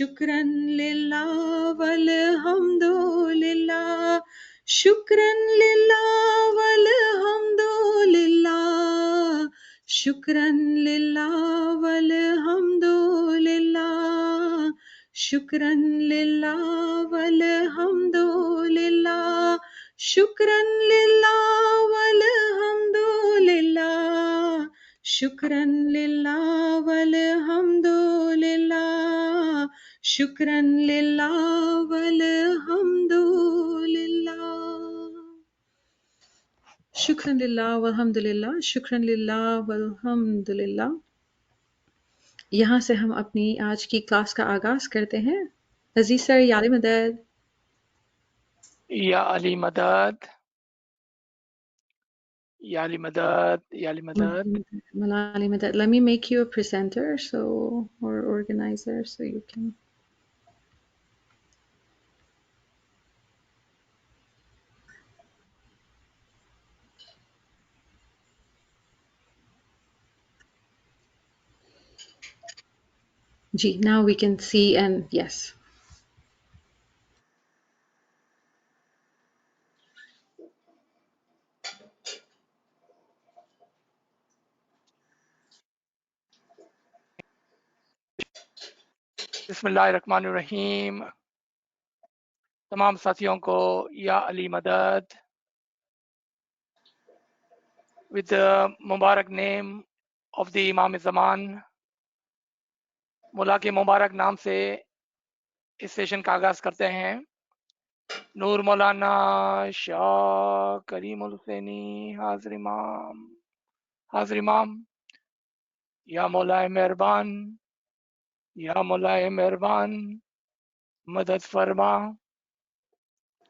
शुक्रन लिल्लाह वल्हम्दुलिल्लाह, शुक्रन लिल्लाह वल्हम्दुलिल्लाह, शुक्रन लिल्लाह वल्हम्दुलिल्लाह, शुक्रन लिल्लाह वल्हम्दुलिल्लाह, शुक्रन लिल्लाह वल्हम्दुलिल्लाह, शुक्रन लिल्लाह वल्हम्दुलिल्लाह, शुक्रन लिल्लाह वल्हम्दुलिल्लाह, शुक्रन लिल्लाह वल्हम्दुलिल्लाह, शुक्रन लिल्लाह वल्हम्दुलिल्लाह। यहाँ से हम अपनी आज की क्लास का आगाज करते हैं। अजीज सर, या अली मदद। या अली मदद, या अली मदद, या अली मदद। Malali Madad. Let me make you a presenter or organizer so you can. Gee, now we can see and yes. बिस्मिल्लाहिर्रहमानिर्रहीम। तमाम साथियों को या अली मदद with the Mubarak name of the इमाम ज़मान, मुला के मुबारक नाम से इस सेशन का आगाज करते हैं। नूर मौलाना शाह करीमुल हुसैनी हाजिर इमाम, हाजिर इमाम। या मौलाए मेहरबान, या मौलाए मेहरबान, मदद फरमा।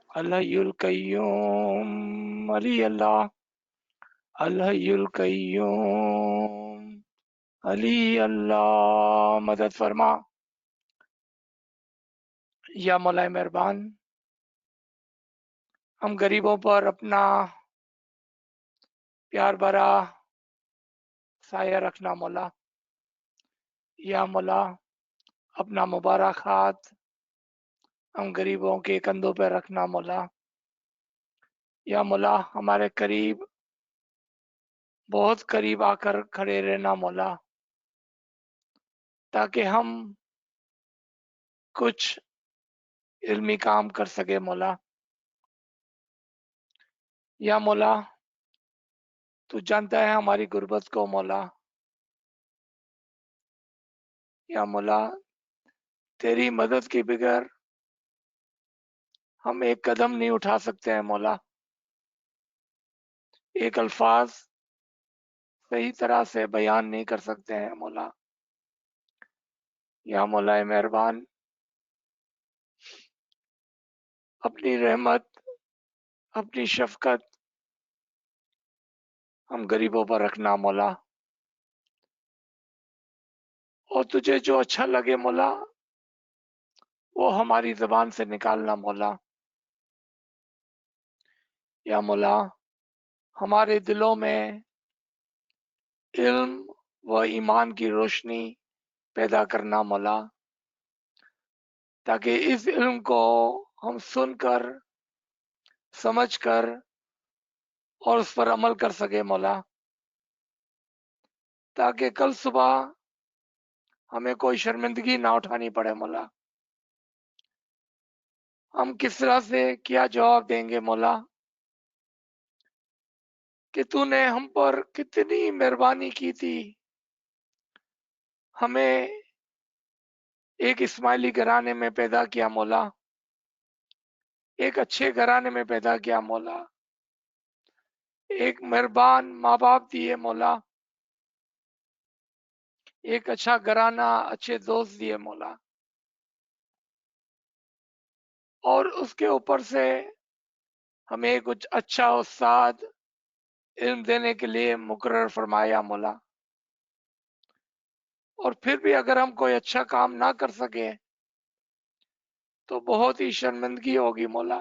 अल्लाहुल कय्यूम, अली अल्लाह, अल्लाहुल कय्यूम, अली अल्लाह, मदद फरमा। या मौलाए मेहरबान, हम गरीबों पर अपना प्यार भरा साया रखना मौला। या मौला, अपना मुबारक हाथ हम गरीबों के कंधों पर रखना मौला। या मौला, हमारे करीब, बहुत करीब आकर खड़े रहना मौला, ताकि हम कुछ इल्मी काम कर सके मौला। या मौला, तू जानता है हमारी गुर्बत को मौला। या मौला, तेरी मदद के बगैर हम एक कदम नहीं उठा सकते हैं मौला। एक अल्फाज सही तरह से बयान नहीं कर सकते हैं मौला। या मौलाए मेहरबान, अपनी रहमत, अपनी शफकत हम गरीबों पर रखना मौला। और तुझे जो अच्छा लगे मौला, वो हमारी ज़बान से निकालना मौला। या मौला, हमारे दिलों में इल्म व ईमान की रोशनी पैदा करना मौला, ताकि इस इल्म को हम सुनकर, समझकर और उस पर अमल कर सके मौला, ताकि कल सुबह हमें कोई शर्मिंदगी ना उठानी पड़े मौला। हम किस तरह से क्या जवाब देंगे मौला कि तूने हम पर कितनी मेहरबानी की थी, हमें एक इस्माइली घराने में पैदा किया मौला, एक अच्छे घराने में पैदा किया मौला, एक मेहरबान माँ बाप दिए मौला, एक अच्छा घराना, अच्छे दोस्त दिए मौला, और उसके ऊपर से हमें कुछ अच्छा उस्ताद इल्म देने के लिए मुकर्रर फरमाया मौला। और फिर भी अगर हम कोई अच्छा काम ना कर सके तो बहुत ही शर्मिंदगी होगी मौला,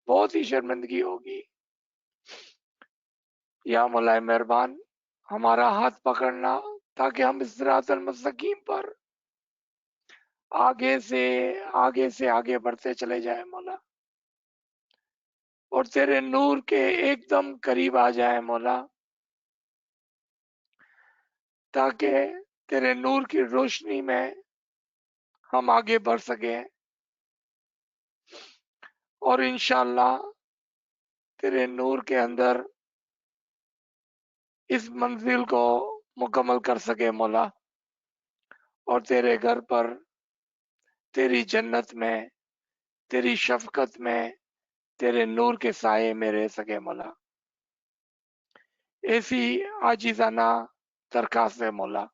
बहुत ही शर्मिंदगी होगी। या मौलाए मेहरबान, हमारा हाथ पकड़ना ताकि हम इस सिरातल मुस्तकीम पर आगे से आगे बढ़ते चले जाए मौला, और तेरे नूर के एकदम करीब आ जाए मौला, ताकि तेरे नूर की रोशनी में हम आगे बढ़ सके, और इंशाअल्लाह तेरे नूर के अंदर इस मंजिल को मुकम्मल कर सके मौला, और तेरे घर पर, तेरी जन्नत में, तेरी शफकत में, तेरे नूर के साये में रह सके मौला। ऐसी आजिजाना दरखास्त है मौला।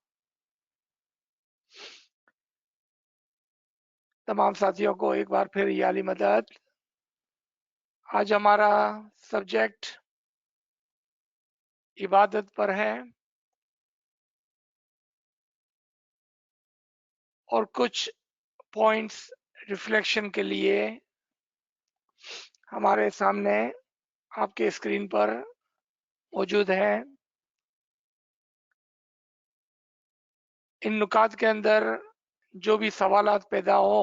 तमाम साथियों को एक बार फिर या अली मदद। आज हमारा सब्जेक्ट इबादत पर है, और कुछ पॉइंट्स रिफ्लेक्शन के लिए हमारे सामने आपके स्क्रीन पर मौजूद है। इन नुकात के अंदर जो भी सवालात पैदा हो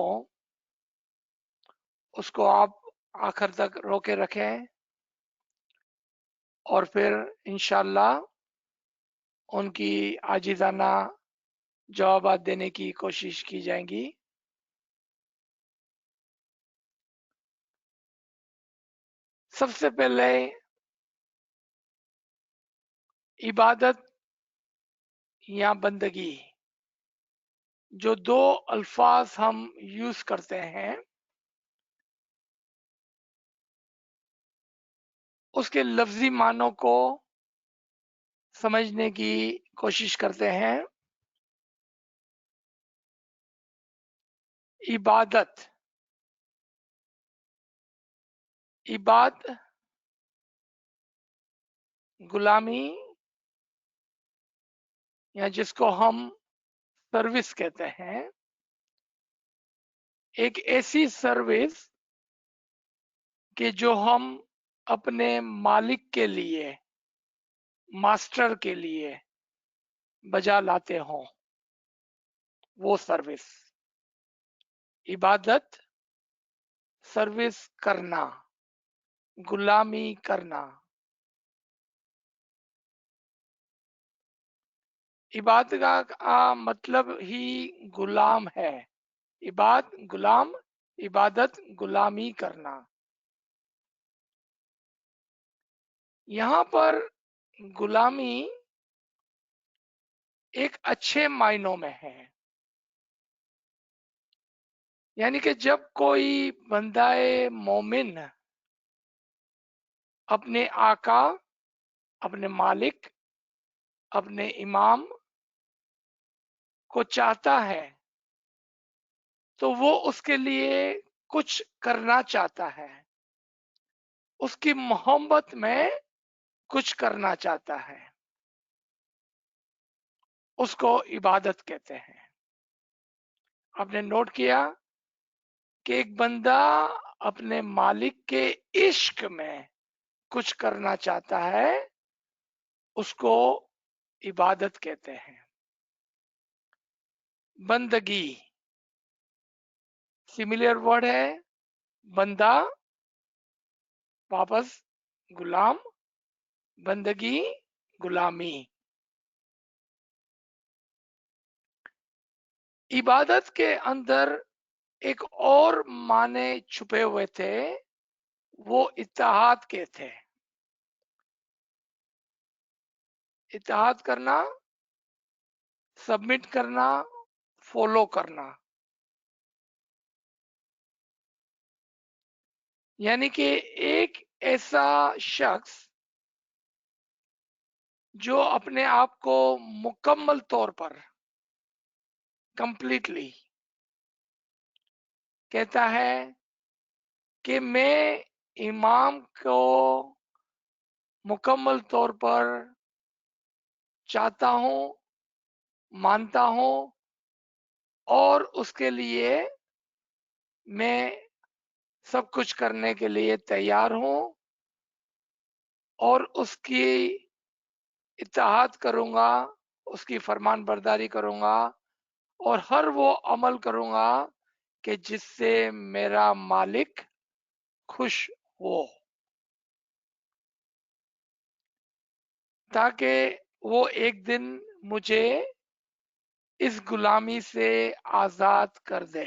उसको आप आखिर तक रोके रखें, और फिर इंशाअल्लाह उनकी आजिजाना जवाबात देने की कोशिश की जाएंगी। सबसे पहले इबादत या बंदगी, जो दो अल्फाज हम यूज करते हैं, उसके लफ्जी मानों को समझने की कोशिश करते हैं। इबादत, इबाद गुलामी, या जिसको हम सर्विस कहते हैं, एक ऐसी सर्विस कि जो हम अपने मालिक के लिए, मास्टर के लिए बजा लाते हों, वो सर्विस। इबादत सर्विस करना, गुलामी करना। इबादत का मतलब ही गुलाम है। इबाद गुलाम, इबादत गुलामी करना। यहाँ पर गुलामी एक अच्छे मायनों में है, यानी कि जब कोई बंदाए मोमिन अपने आका, अपने मालिक, अपने इमाम को चाहता है, तो वो उसके लिए कुछ करना चाहता है, उसकी मोहब्बत में कुछ करना चाहता है, उसको इबादत कहते हैं। आपने नोट किया कि एक बंदा अपने मालिक के इश्क में कुछ करना चाहता है, उसको इबादत कहते हैं। बंदगी सिमिलर वर्ड है, बंदा वापस गुलाम, बंदगी गुलामी। इबादत के अंदर एक और माने छुपे हुए थे, वो इत्तेहाद के थे। इत्तेहाद करना, सबमिट करना, फॉलो करना, यानी कि एक ऐसा शख्स जो अपने आप को मुकम्मल तौर पर, कंप्लीटली कहता है कि मैं इमाम को मुकम्मल तौर पर चाहता हूं, मानता हूं, और उसके लिए मैं सब कुछ करने के लिए तैयार हूं, और उसकी इत्तेहाद करूंगा, उसकी फरमान बरदारी करूंगा, और हर वो अमल करूंगा कि जिससे मेरा मालिक खुश हो, ताकि वो एक दिन मुझे इस गुलामी से आजाद कर दे।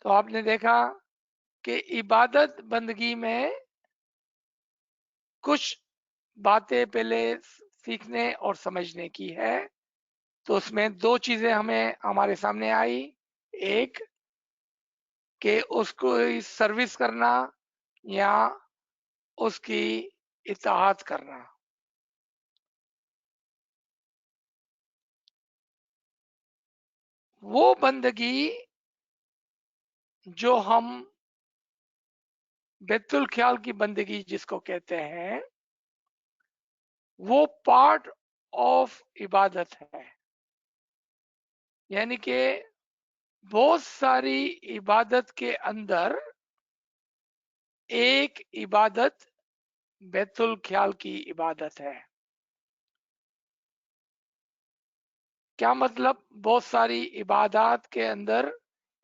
तो आपने देखा कि इबादत बंदगी में कुछ बातें पहले सीखने और समझने की है। तो उसमें दो चीजें हमें हमारे सामने आई। एक कि उसको सर्विस करना या उसकी इताअत करना। वो बंदगी जो हम बैतुल ख्याल की बंदगी जिसको कहते हैं, वो पार्ट ऑफ इबादत है। यानी कि बहुत सारी इबादत के अंदर एक इबादत बैतुल ख्याल की इबादत है। क्या मतलब बहुत सारी इबादत के अंदर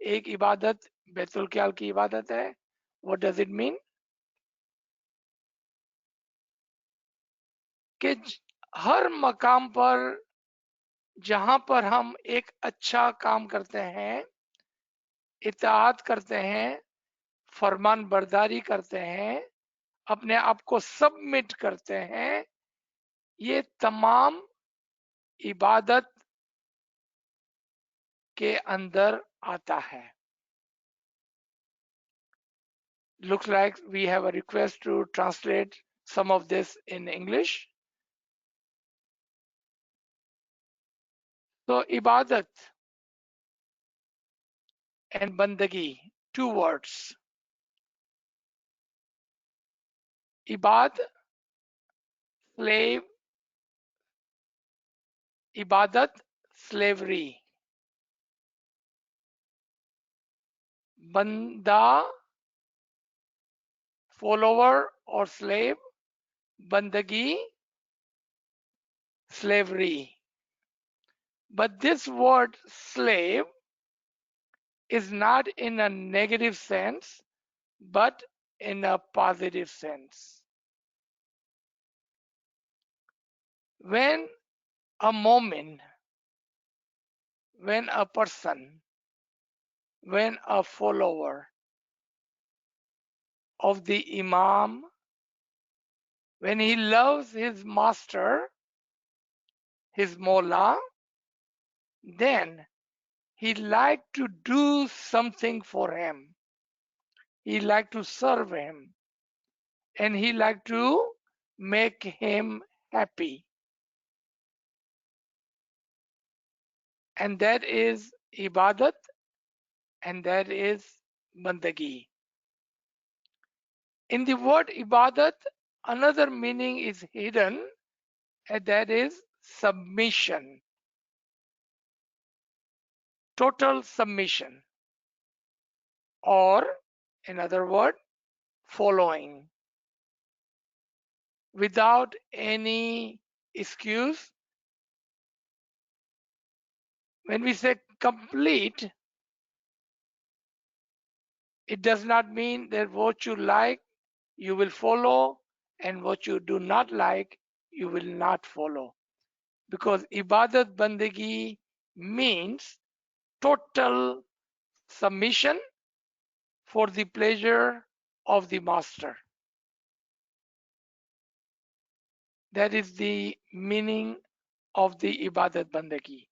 एक इबादत बैतुल ख्याल की इबादत है? What does it mean? कि हर मकाम पर जहां पर हम एक अच्छा काम करते हैं, इताअत करते हैं, फरमान बरदारी करते हैं, अपने आप को सबमिट करते हैं, ये तमाम इबादत के अंदर आता है। Looks like we have a request to translate some of this in English. So ibadat and bandagi, two words. Ibad, slave, ibadat, slavery. Banda, follower or slave. Bandagi, slavery. But this word slave is not in a negative sense, but in a positive sense. When a moment, when a person, when a follower of the Imam, when he loves his master, his Mullah, then he like to do something for him. He like to serve him, and he like to make him happy. And that is ibadat, and that is bandagi. In the word ibadat, another meaning is hidden, and that is submission, total submission, or in other word, following without any excuse. When we say complete, it does not mean that what you like you will follow and what you do not like you will not follow, because ibadat bandagi means total submission for the pleasure of the master. That is the meaning of the ibadat bandagi.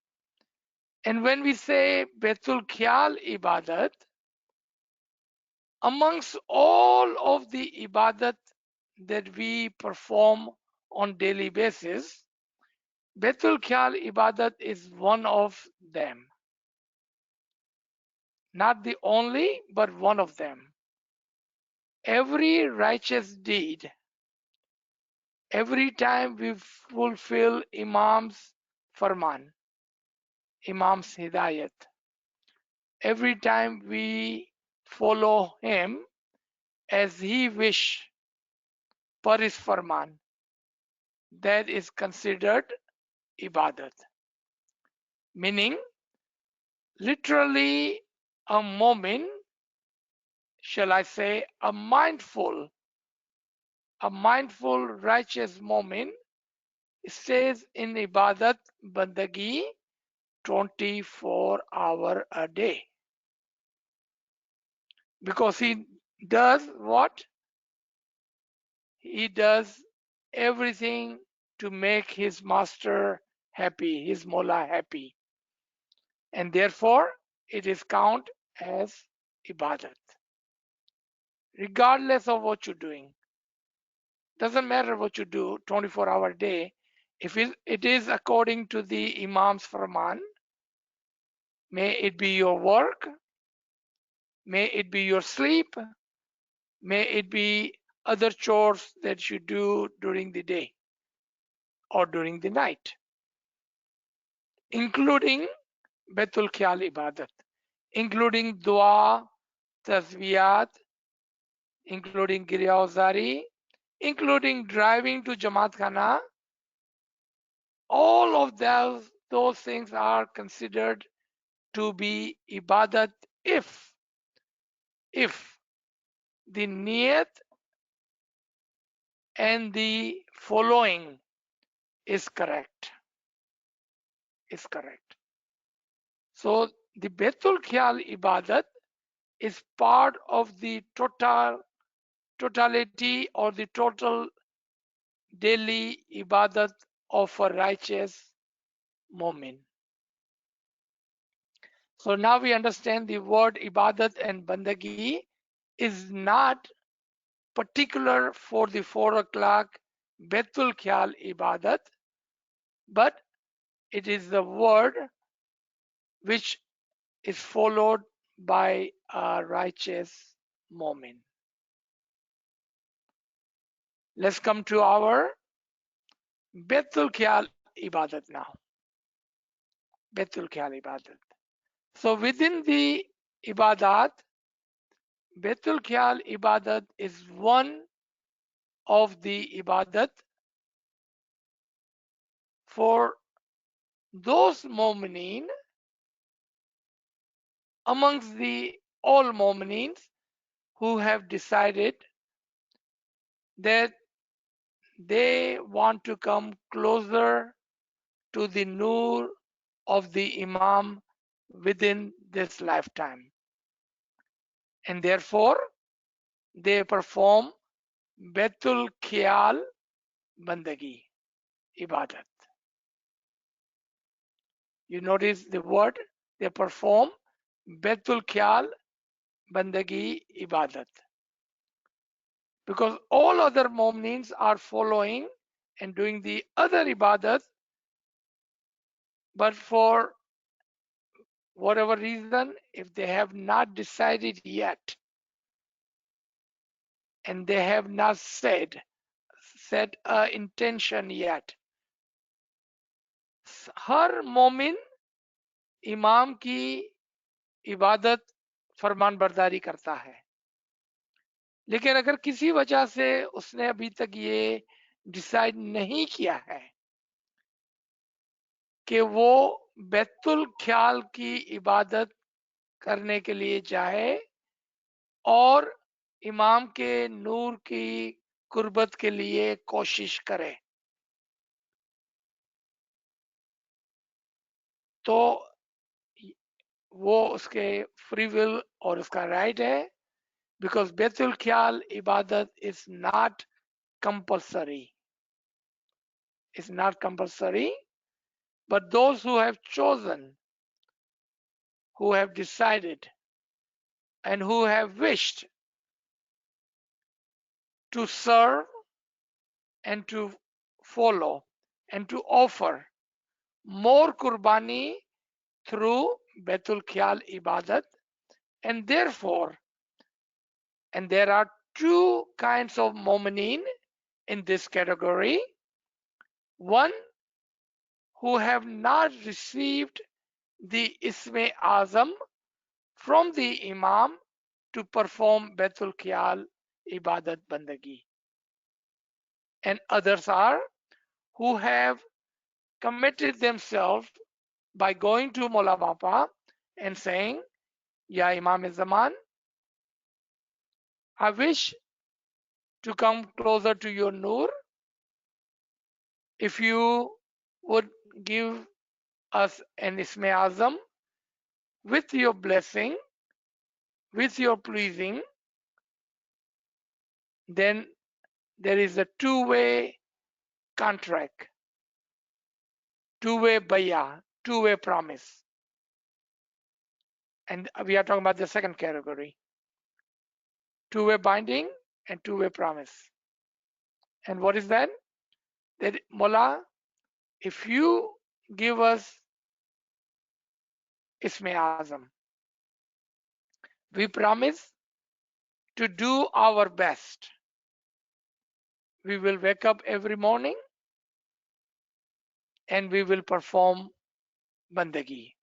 And when we say Betul Khyal ibadat, amongst all of the ibadat that we perform on daily basis, Betul Khyal ibadat is one of them. Not the only, but one of them. Every righteous deed, every time we fulfill Imam's farman, Imam's hidayat, every time we follow him as he wish per his farman, that is considered ibadat, meaning literally a moment, shall I say, a mindful righteous moment stays in ibadat bandagi 24 hours a day, because he does what? He does everything to make his master happy, his Mola happy, and therefore it is counted as ibadat, regardless of what you're doing. Doesn't matter what you do 24-hour day. If it is according to the Imam's Farman, may it be your work, may it be your sleep, may it be other chores that you do during the day or during the night, including Betul Khayal Ibadat, including Dua, Tasbiyat, including Giryawzari, including driving to Jamaat Khana. All of those things are considered to be ibadat if the niyat and the following is correct. So the Betul Khayal ibadat is part of the totality or the total daily ibadat of a righteous mu'min. So now we understand the word ibadat and bandagi is not particular for the 4 o'clock Betul Khayal ibadat, but it is the word which is followed by a righteous moment. Let's come to our Betul Khayal ibadat now. Betul Khayal ibadat. So within the ibadat, Betul Khayal ibadat is one of the ibadat for those mu'mineen amongst the all mu'mineen who have decided that they want to come closer to the nur of the Imam within this lifetime. And therefore, they perform Betul Khayal Bandagi, Ibadat. You notice the word, they perform Betul Khayal Bandagi, Ibadat. Because all other mu'mineen are following and doing the other ibadat, but for whatever reason, if they have not decided yet and they have not set a intention yet, हर मोमिन इमाम की इबादत फरमान बरदारी करता है, लेकिन अगर किसी वजह से उसने अभी तक ये डिसाइड नहीं किया है कि वो बैतुल ख्याल की इबादत करने के लिए जाए और इमाम के नूर की कुर्बत के लिए कोशिश करे, तो वो उसके फ्री विल और उसका राइट है, बिकॉज बैतुल ख्याल इबादत is not compulsory, but those who have chosen, who have decided, and who have wished to serve and to follow and to offer more kurbani through Betul Khayal Ibadat, and therefore, and there are two kinds of mu'mineen in this category. One, who have not received the Isme Azam from the Imam to perform Betul Khayal Ibadat Bandagi. And others are who have committed themselves by going to Mola Bapa and saying, Ya Imam Zaman, I wish to come closer to your Nur. If you would give us an Isme Azam with your blessing, with your pleasing, then there is a two-way contract, two-way bayah, two-way promise. And we are talking about the second category, two-way binding and two-way promise. And what is that? That Mullah, if you give us Isme Azam, we promise to do our best. We will wake up every morning and we will perform bandagi,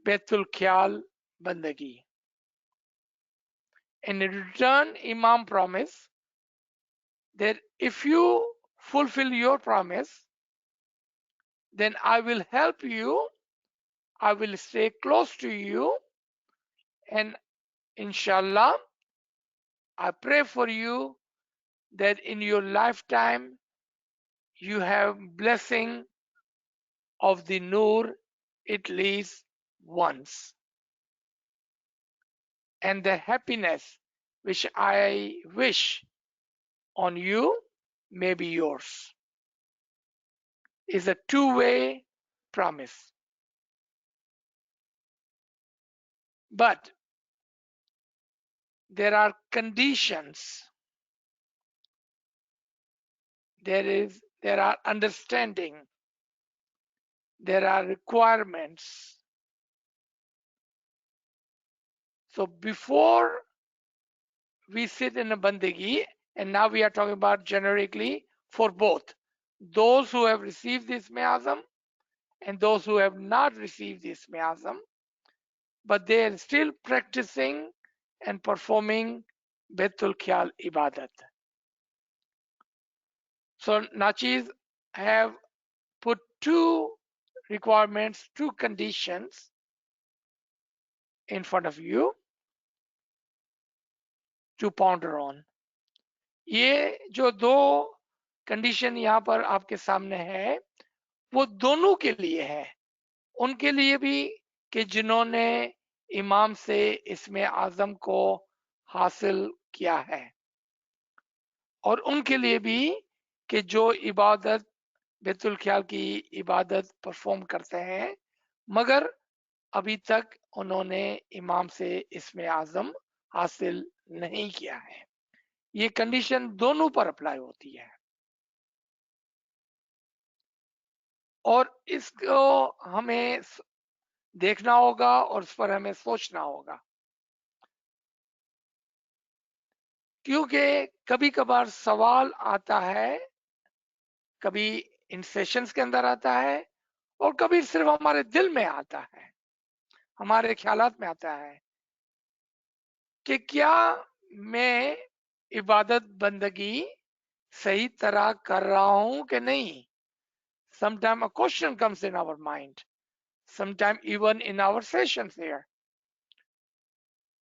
Betul Khyal bandagi. And in return, Imam promised that if you fulfill your promise, then I will help you, I will stay close to you, and inshallah, I pray for you that in your lifetime you have blessing of the Nur at least once. And the happiness which I wish on you may be yours. Is a two-way promise. But there are conditions. There are understanding. There are requirements. So before we sit in a bandagi, and now we are talking about generically for both those who have received this Azam and those who have not received this Azam, but they are still practicing and performing Betul Khyal Ibadat. So Nachis have put two requirements, two conditions in front of you to ponder on. ये जो दो condition यहाँ पर आपके सामने है वो दोनों के लिए है, उनके लिए भी कि जिन्होंने इमाम से इसमें आजम को हासिल किया है, और उनके लिए भी कि जो इबादत बेतुल ख्याल की इबादत परफॉर्म करते हैं मगर अभी तक उन्होंने इमाम से इसमें आजम हासिल नहीं किया है। ये कंडीशन दोनों पर अप्लाई होती है और इसको हमें देखना होगा और इस पर हमें सोचना होगा, क्योंकि कभी कभार सवाल आता है, कभी इन सेशंस के अंदर आता है और कभी सिर्फ हमारे दिल में आता है, हमारे ख्यालात में आता है कि क्या मैं इबादत बंदगी सही तरह कर रहा हूं कि नहीं। Sometimes a question comes in our mind, sometimes even in our sessions here,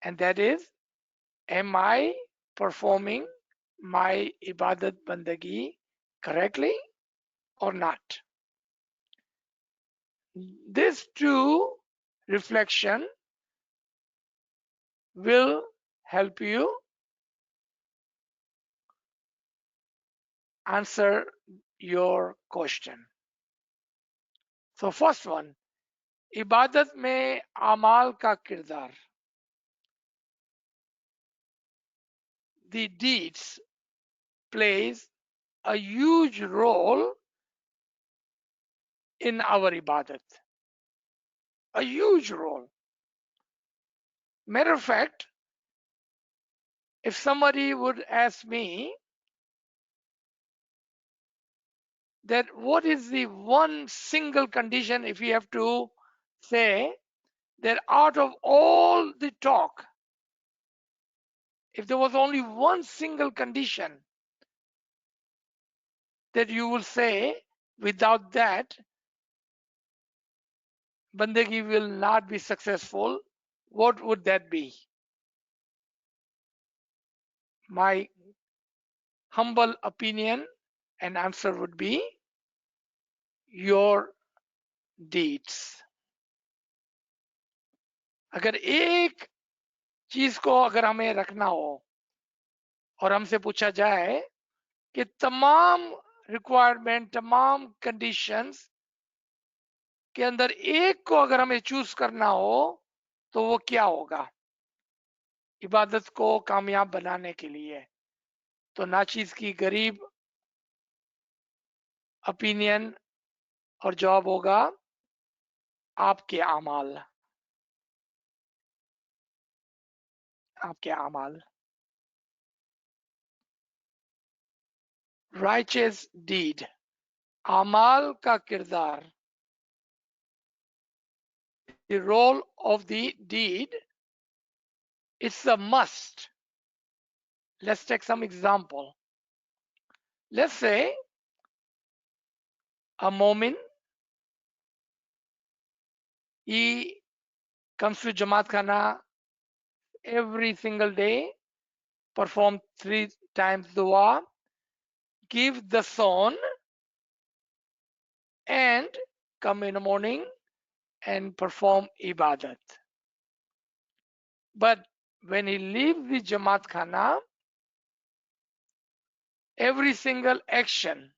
and that is, am I performing my ibadat bandagi correctly or not? This two reflection will help you answer your question. So first one, इबादत में अमाल का किरदार, the deeds plays a huge role in our ibadat, a huge role. Matter of fact, if somebody would ask me that what is the one single condition, if you have to say that out of all the talk, if there was only one single condition that you will say, without that, bandagi will not be successful, what would that be? My humble opinion and answer would be your deeds. अगर एक चीज को अगर हमें रखना हो और हमसे पूछा जाए कि तमाम रिक्वायरमेंट, तमाम कंडीशंस के अंदर एक को अगर हमें चूज करना हो तो वो क्या होगा इबादत को कामयाब बनाने के लिए? तो नाचीज की गरीब ओपिनियन और जवाब होगा आपके अमाल, आपके अमाल। राइचस डीड, अमाल का किरदार, the role of the deed, it's a must. Let's take some example. Let's say a mu'min, he comes to Jamaat Khana every single day, perform 3 times dua, give the son, and come in the morning and perform ibadat. But when he leaves the Jamaat Khana, every single action,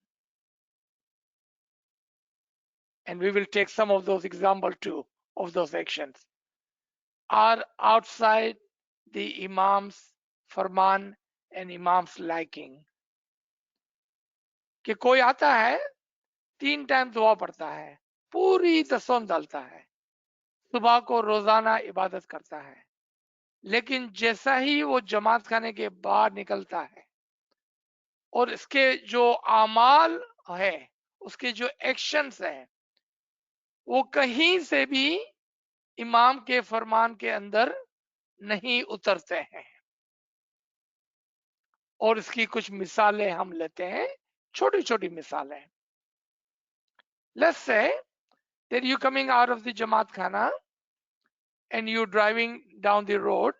and we will take some of those examples too, of those actions, are outside the Imam's Farman and Imam's liking. कि कोई आता है 3 time दुआ पढ़ता है, पूरी तसम डालता है, सुबह को रोजाना इबादत करता है, लेकिन जैसा ही वो जमात खाने के बाहर निकलता है और इसके जो आमाल है, उसके जो एक्शंस हैं, वो कहीं से भी इमाम के फरमान के अंदर नहीं उतरते हैं। और इसकी कुछ मिसालें हम लेते हैं, छोटी छोटी मिसालें। Let's say that you coming out of the Jamaat Khana and you driving down the road,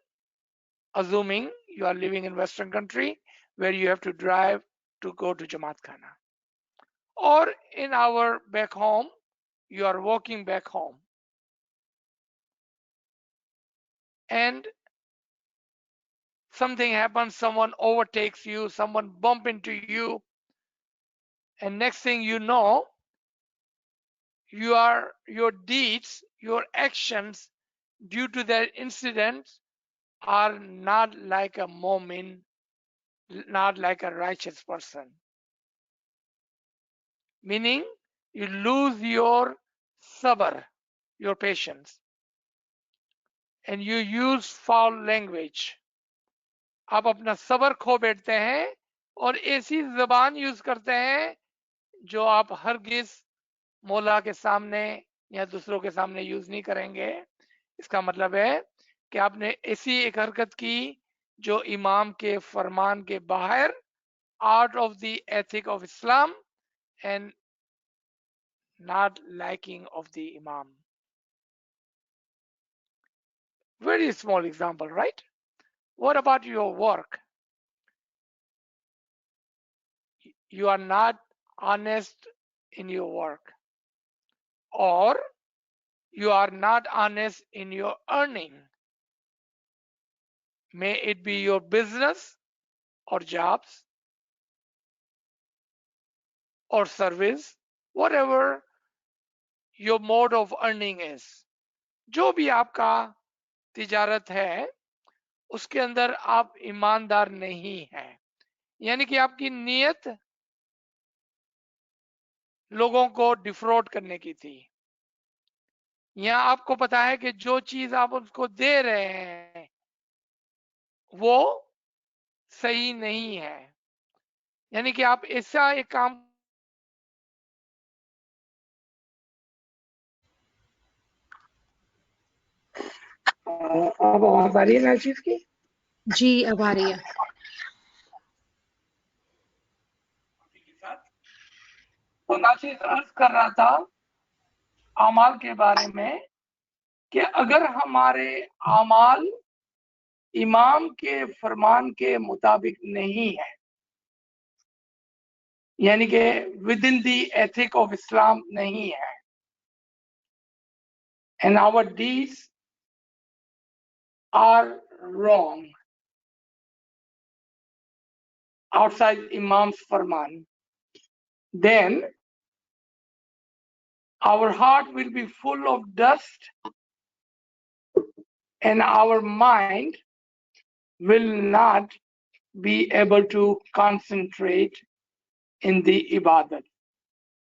assuming you are living in Western country where you have to drive to go to Jamaat Khana. Or in our back home, you are walking back home. And something happens, someone overtakes you, someone bump into you, and next thing you know, your deeds, your actions due to that incident are not like a mu'min, not like a righteous person. Meaning you lose your sabr, your patience, and you use foul language. आप अपना सबर खो बैठते हैं और ऐसी जबान use करते हैं जो आप हरगिज मौला के सामने या दूसरों के सामने यूज नहीं करेंगे। इसका मतलब है कि आपने ऐसी एक हरकत की जो इमाम के फरमान के बाहर, out of the ethic of Islam and not liking of the imam. Very small example, right? What about your work? You are not honest in your work, or you are not honest in your earning. May it be your business or jobs or service, whatever your mode of earning is. जो भी आपका तिजारत है उसके अंदर आप ईमानदार नहीं हैं, यानी कि आपकी नीयत लोगों को डिफ्रॉड करने की थी, या आपको पता है कि जो चीज आप उसको दे रहे हैं वो सही नहीं है, यानी कि आप ऐसा एक काम। अब आवाज आ रही है ना चीज की? जी अब आ रही है। तो नाशिद अर्ज कर रहा था अमाल के बारे में कि अगर हमारे अमाल इमाम के फरमान के मुताबिक नहीं है, यानी कि within the ethic of Islam नहीं है, and our deeds are wrong outside Imam's farman, then our heart will be full of dust and our mind will not be able to concentrate in the ibadat,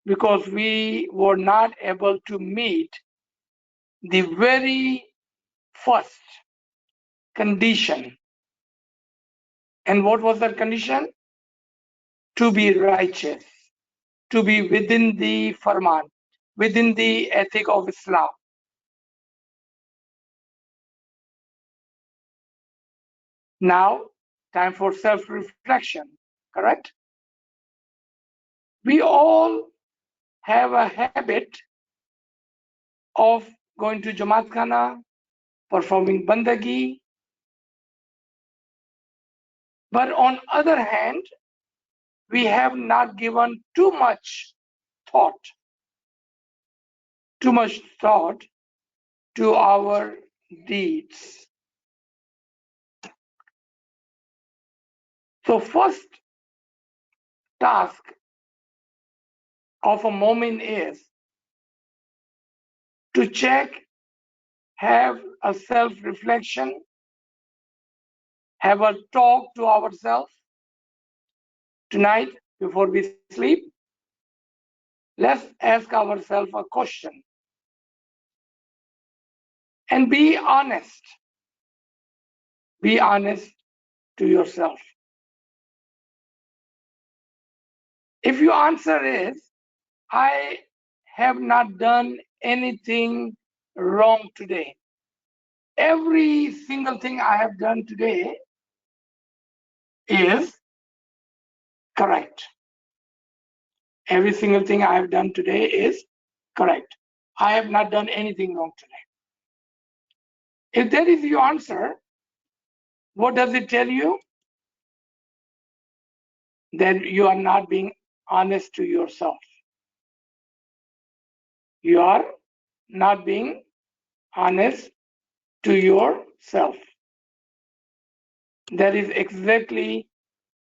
because we were not able to meet the very first condition. And what was that condition? To be righteous, to be within the farman, within the ethic of Islam. Now, time for self-reflection, correct? We all have a habit of going to Jamaat Khana, performing bandagi. But on other hand, we have not given too much thought to our deeds. So first task of a moment is to check, have a self-reflection, have a talk to ourselves. Tonight, before we sleep, let's ask ourselves a question and be honest. Be honest to yourself. If your answer is, I have not done anything wrong today, every single thing I have done today is correct. Every single thing I have done today is correct. I have not done anything wrong today. If that is your answer, what does it tell you? That you are not being honest to yourself. You are not being honest to yourself. That is exactly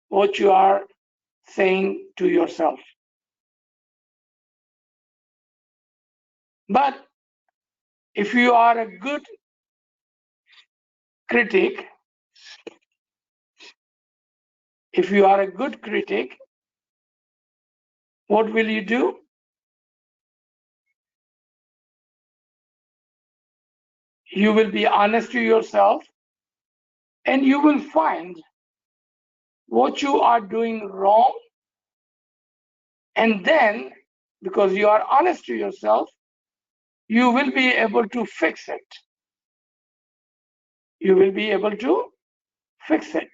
what you are saying to yourself. But if you are a good critic, what will you do? You will be honest to yourself and you will find what you are doing wrong, and then, because you are honest to yourself, you will be able to fix it. You will be able to fix it.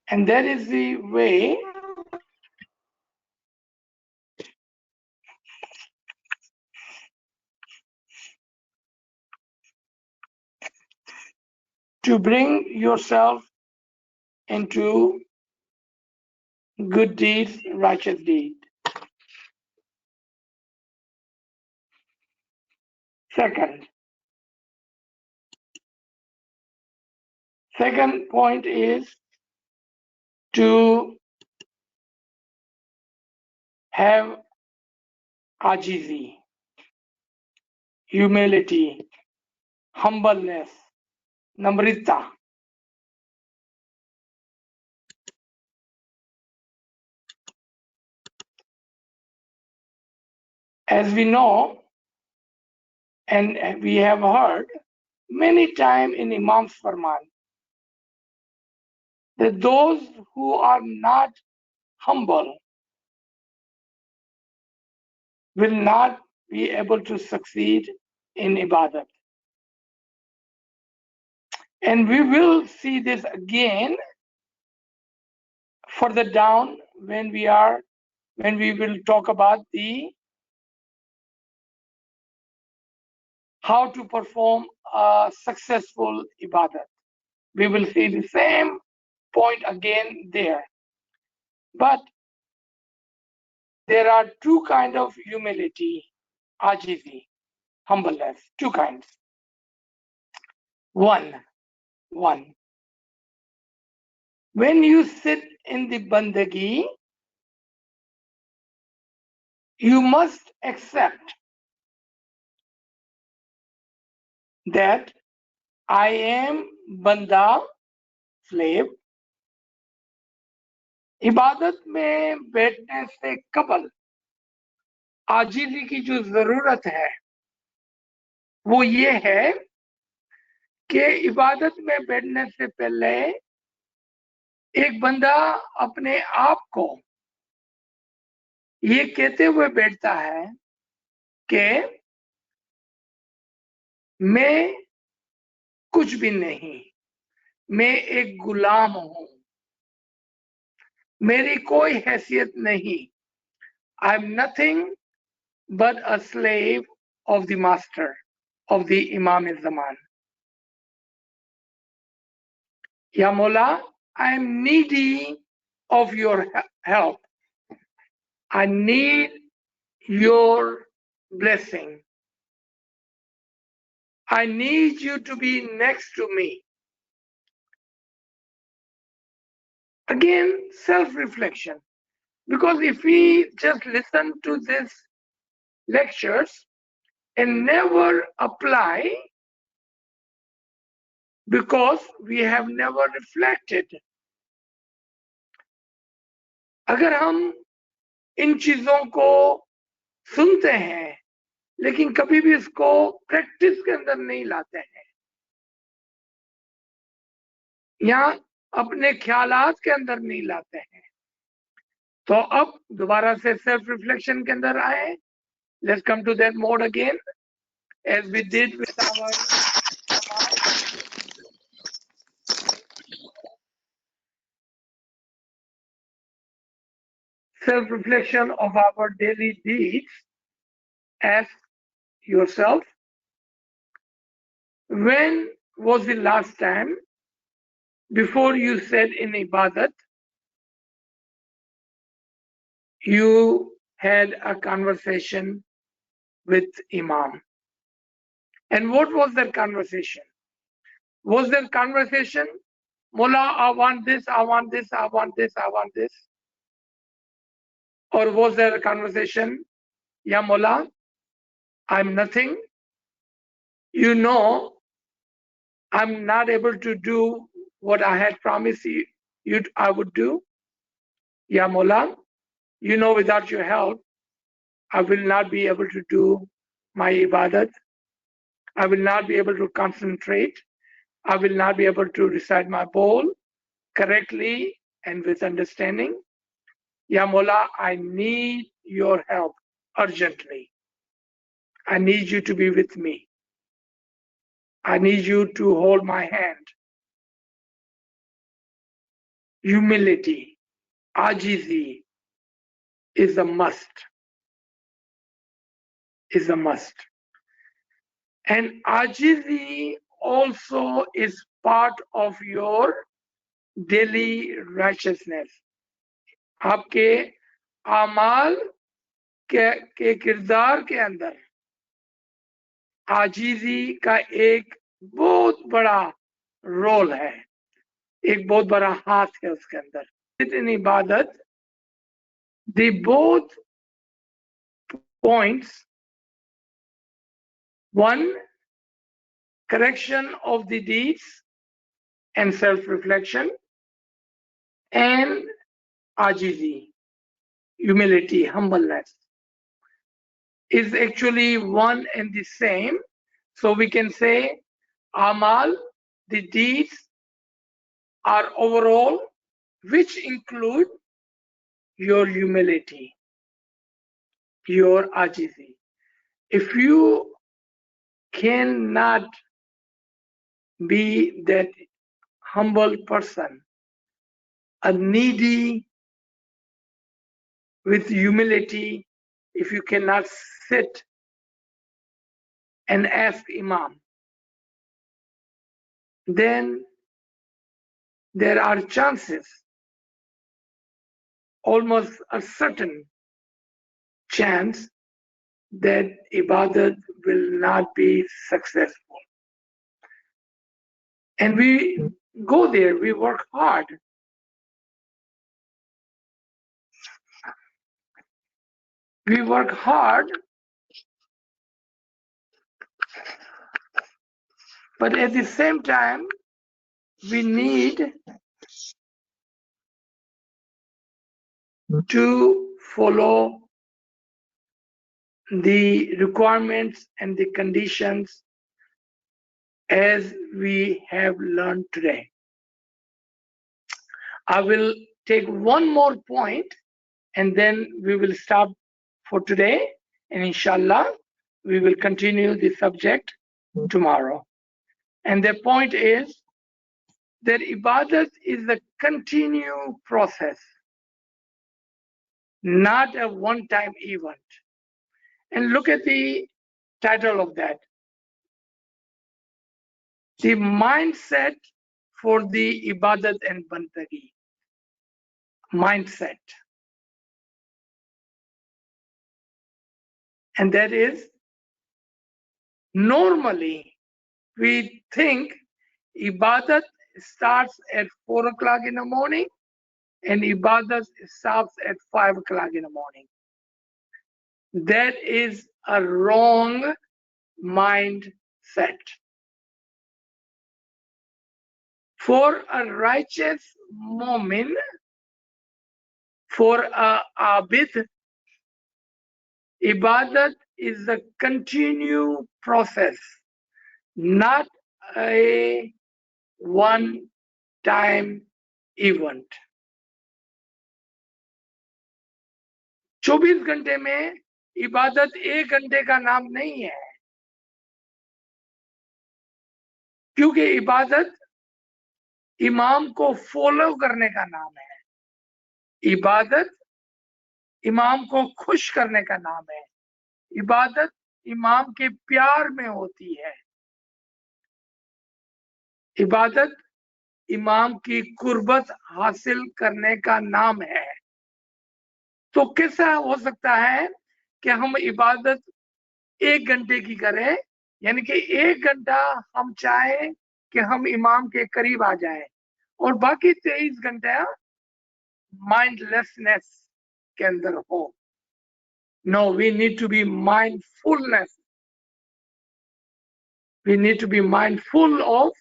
And that is the way to bring yourself into good deeds, righteous deed. Second point is to have ajizi, humility, humbleness, namrita. As we know, and we have heard many times in Imam's Farman, that those who are not humble will not be able to succeed in Ibadat. And we will see this again further down when we will talk about the how to perform a successful ibadat. We will see the same point again there. But there are two kinds of humility, ajizi, humbleness, two kinds. One, when you sit in the bandagi, you must accept that I am banda, slave. इबादत में बैठने से कबल आजिजी की जो जरूरत है वो ये है कि इबादत में बैठने से पहले एक बंदा अपने आप को ये कहते हुए बैठता है कि मैं कुछ भी नहीं, मैं एक गुलाम हूं, मेरी कोई हैसियत नहीं, I am nothing but a slave of the master, of the Imam Zaman. Ya Mola, I am needy of your help. I need your blessing. I need you to be next to me. Again, self-reflection. Because if we just listen to these lectures and never apply, because we have never reflected. अगर हम इन चीजों को सुनते हैं लेकिन कभी भी इसको प्रैक्टिस के अंदर नहीं लाते हैं या अपने ख्यालात के अंदर नहीं लाते हैं, तो अब दोबारा से सेल्फ रिफ्लेक्शन के अंदर आए. Let's come to that mode again as we did with our self reflection of our daily deeds. Ask yourself, when was the last time before you said in ibadat you had a conversation with Imam? And what was that conversation? Was that conversation, Mullah, I want this, I want this, I want this, I want this? Or was there a conversation, Ya Mullah, I'm nothing. You know, I'm not able to do what I had promised you I would do. Ya Mullah, you know, without your help, I will not be able to do my ibadat. I will not be able to concentrate. I will not be able to recite my bowl correctly and with understanding. Ya Mullah, I need your help urgently. I need you to be with me. I need you to hold my hand. Humility, ajizi is a must. Is a must. And ajizi also is part of your daily righteousness. आपके आमाल के किरदार के अंदर आजीजी का एक बहुत बड़ा रोल है, एक बहुत बड़ा हाथ है उसके अंदर. In ibadat, the both points, one, correction of the deeds and self-reflection, and ajizi, humility, humbleness, is actually one and the same. So we can say amal, the deeds, are overall, which include your humility, your ajizi. If you cannot be that humble person, a needy with humility if you cannot sit and ask Imam. Then there are chances, almost a certain chance, that Ibadat will not be successful. And we go there, we work hard. We work hard, but at the same time, we need to follow the requirements and the conditions as we have learned today. I will take one more point and then we will stop for today, and inshallah we will continue the subject tomorrow. And the point is that Ibadat is a continued process, not a one-time event. And look at the title of that, the mindset for the Ibadat and Bandagi. Mindset. And that is, normally we think Ibadat starts at 4 o'clock in the morning and Ibadat stops at 5 o'clock in the morning. That is a wrong mindset. For a righteous mu'min, for a abid, Ibadat is a continued process, not a one-time event. 24 घंटे में इबादत 1 घंटे का नाम नहीं है, क्योंकि इबादत इमाम को फॉलो करने का नाम है। इबादत इमाम को खुश करने का नाम है। इबादत इमाम के प्यार में होती है। इबादत इमाम की कुर्बत हासिल करने का नाम है। तो कैसा हो सकता है कि हम इबादत 1 घंटे की करें, यानी कि 1 घंटा हम चाहें कि हम इमाम के करीब आ जाएं और बाकी 23 घंटा माइंडलेसनेस के अंदर हो। No, we need to be mindfulness, we need to be mindful of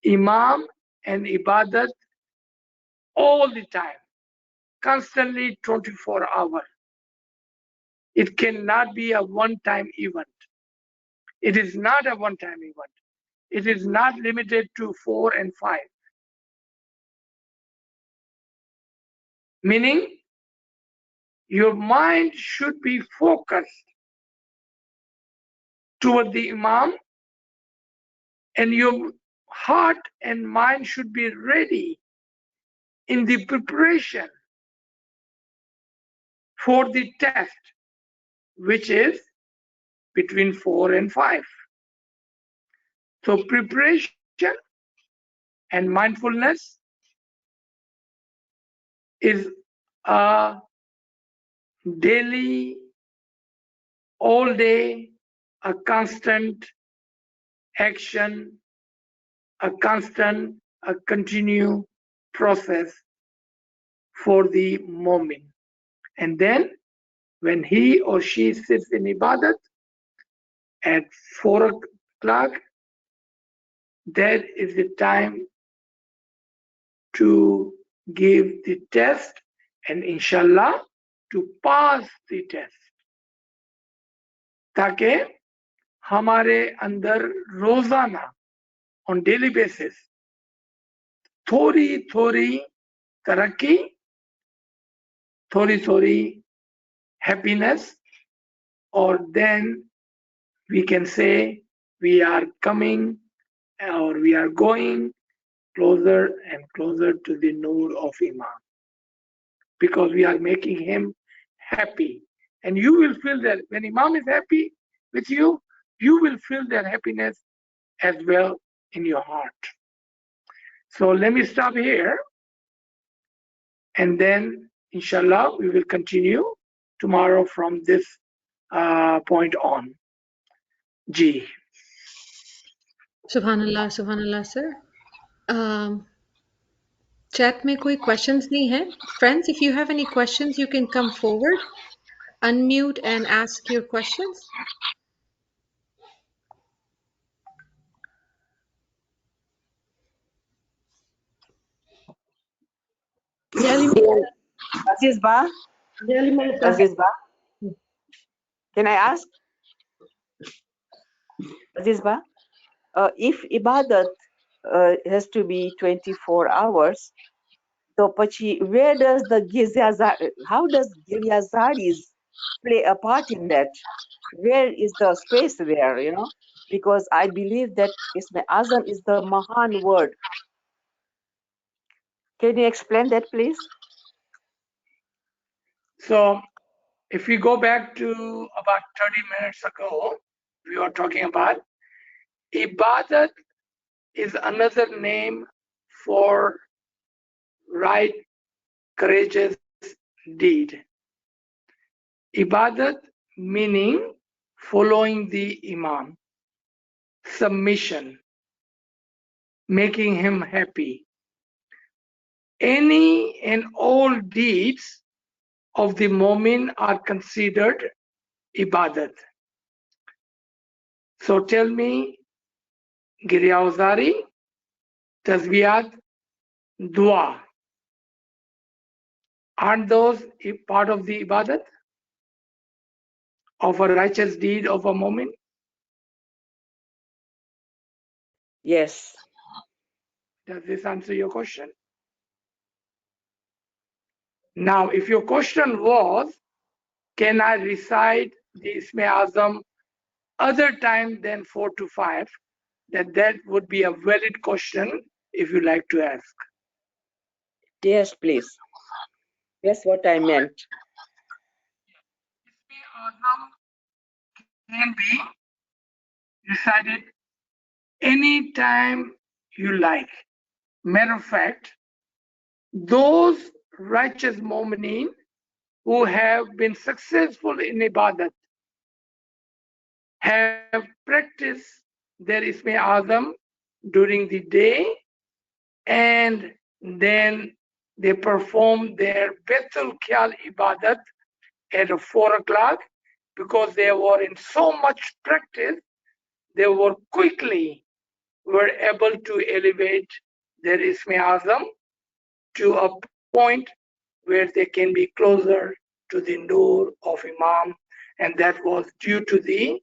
Imam and Ibadat all the time, constantly 24 hours. It cannot be a one-time event. It is not a one-time event. It is not limited to 4 and 5. Meaning, your mind should be focused toward the Imam, and your heart and mind should be ready in the preparation for the test, which is between 4 and 5. So preparation and mindfulness is a daily, all day, a constant action, a constant, a continued process for the moment. And then when he or she sits in Ibadat at 4 o'clock, that is the time to give the test and inshallah to pass the test, ताकि हमारे अंदर रोजाना on daily basis थोड़ी थोड़ी तरक्की, थोड़ी थोड़ी happiness, or then we can say we are coming or we are going closer and closer to the Noor of Iman, because we are making him happy. And you will feel that when Imam is happy with you, you will feel that happiness as well in your heart. So let me stop here, and then inshallah we will continue tomorrow from this point on. G. Subhanallah sir. Chat में कोई questions नहीं है. Friends, if you have any questions, you can come forward, unmute and ask your questions. Aziz Ba, Aziz Ba, can I ask? Aziz Ba, if Ibadat has to be 24 hours, so pachi, where does the how does Gilyazaris play a part in that? Where is the space there, you know? Because I believe that Isme Azam is the Mahan word. Can you explain that, please? So if we go back to about 30 minutes ago, we were talking about Ibadat is another name for right, courageous deed. Ibadat meaning following the Imam, submission, making him happy. Any and all deeds of the Mu'min are considered Ibadat. So tell me, Giryawzari, Tasbiyat, Dua, aren't those part of the Ibadat of a righteous deed of a Mu'min? Yes. Does this answer your question? Now, if your question was, can I recite the Isme Azam other time than 4 to 5, that would be a valid question if you like to ask. Yes, please. That's what I meant. Isme Azam can be recited anytime you like. Matter of fact, those righteous mu'mineen who have been successful in Ibadat have practiced their Isme Azam during the day, and then they perform their Betul Khyal Ibadat at 4 o'clock, because they were in so much practice, they were able to elevate their Isme Azam to a point where they can be closer to the Noor of Imam, and that was due to the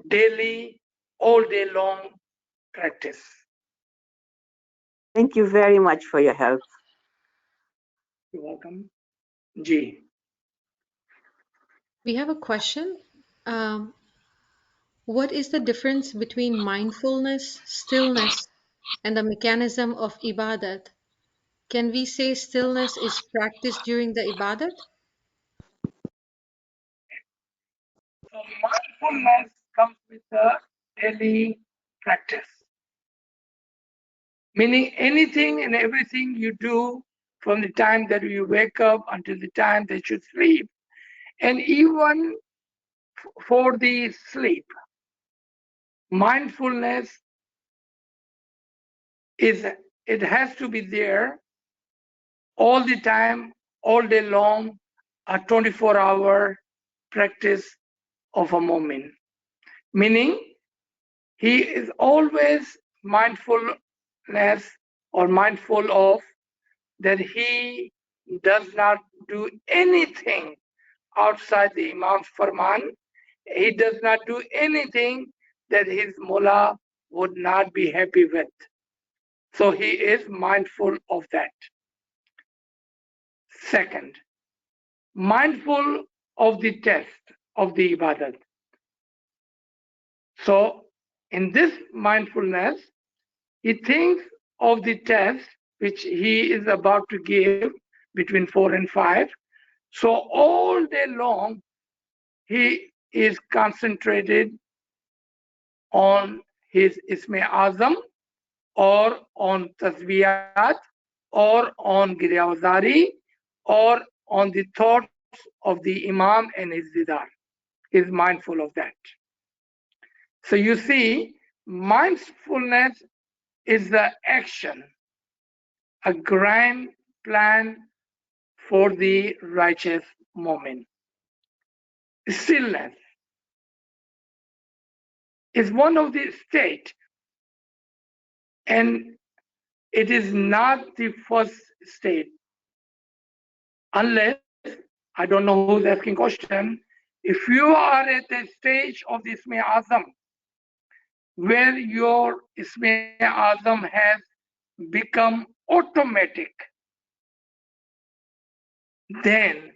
daily, all day long practice. Thank you very much for your help. You're welcome. Ji. We have a question. What is the difference between mindfulness, stillness, and the mechanism of ibadat? Can we say stillness is practiced during the ibadat? So mindfulness comes with the daily practice. Meaning anything and everything you do from the time that you wake up until the time that you sleep, and even for the sleep, mindfulness it has to be there all the time, all day long, a 24-hour practice of a moment. Meaning he is always mindfulness or mindful of that he does not do anything outside the Imam's farman. He does not do anything that his mullah would not be happy with. So he is mindful of that. Second, mindful of the test of the ibadat. So in this mindfulness, he thinks of the test which he is about to give between 4 and 5. So all day long, he is concentrated on his Isme Azam or on Tasbiyat or on Giryawazari or on the thoughts of the Imam and his Didar. He is mindful of that. So you see, mindfulness is the action, a grand plan for the righteous moment. Stillness is one of the state, and it is not the first state, unless, I don't know who's asking question, if you are at the stage of the Isme Azam where your Isme Azam has become automatic, then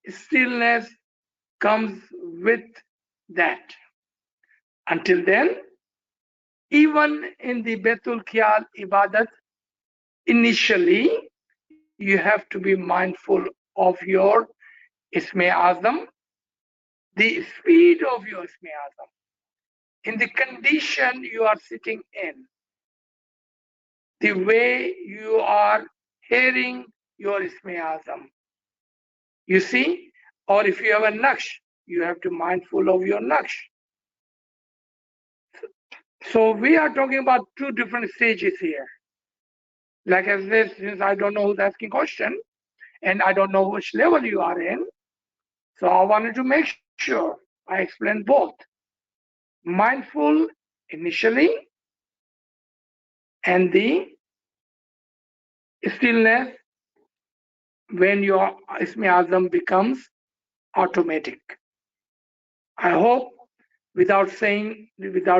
stillness comes with that. Until then, even in the Betul Khiyal Ibadat, initially, you have to be mindful of your Isme Azam, the speed of your Isme Azam, in the condition you are sitting in, the way you are hearing your Isme Azam. You see, or if you have a Naqsh, you have to be mindful of your Naqsh. So we are talking about two different stages here. Like I said, since I don't know who's asking question, and I don't know which level you are in, so I wanted to make sure I explain both. Mindful initially, and the stillness when your Isme Azam becomes automatic. I hope without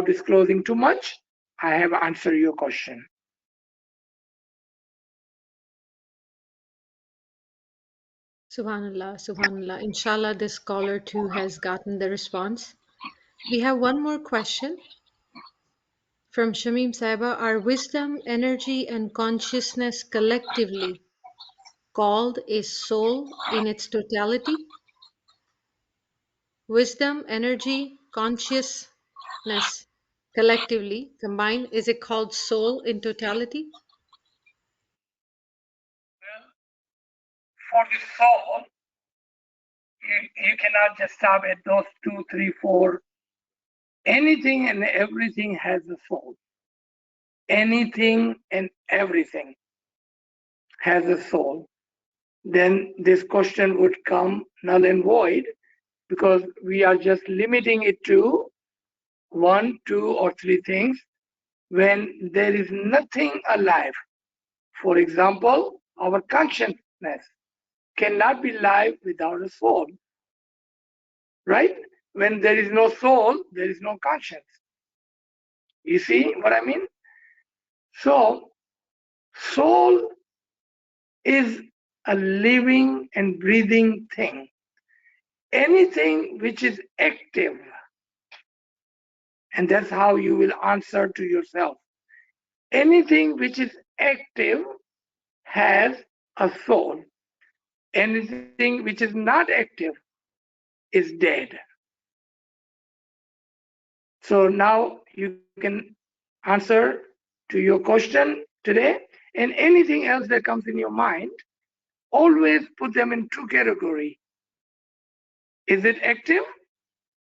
disclosing too much, I have answered your question. Subhanallah, Subhanallah. Inshallah, this caller too has gotten the response. We have one more question from Shamim Saiba. Are wisdom, energy, and consciousness collectively called a soul in its totality? Wisdom, energy, consciousness collectively combined, is it called soul in totality? Well, for the soul, you cannot just stop at those 2, 3, 4. Anything and everything has a soul. Anything and everything has a soul. Then this question would come null and void, because we are just limiting it to 1, 2, or 3 things when there is nothing alive. For example, our consciousness cannot be live without a soul, right? When there is no soul, there is no conscience. You see what I mean? So, soul is a living and breathing thing. Anything which is active, and that's how you will answer to yourself. Anything which is active has a soul. Anything which is not active is dead. So now you can answer to your question today, and anything else that comes in your mind, always put them in two categories. Is it active?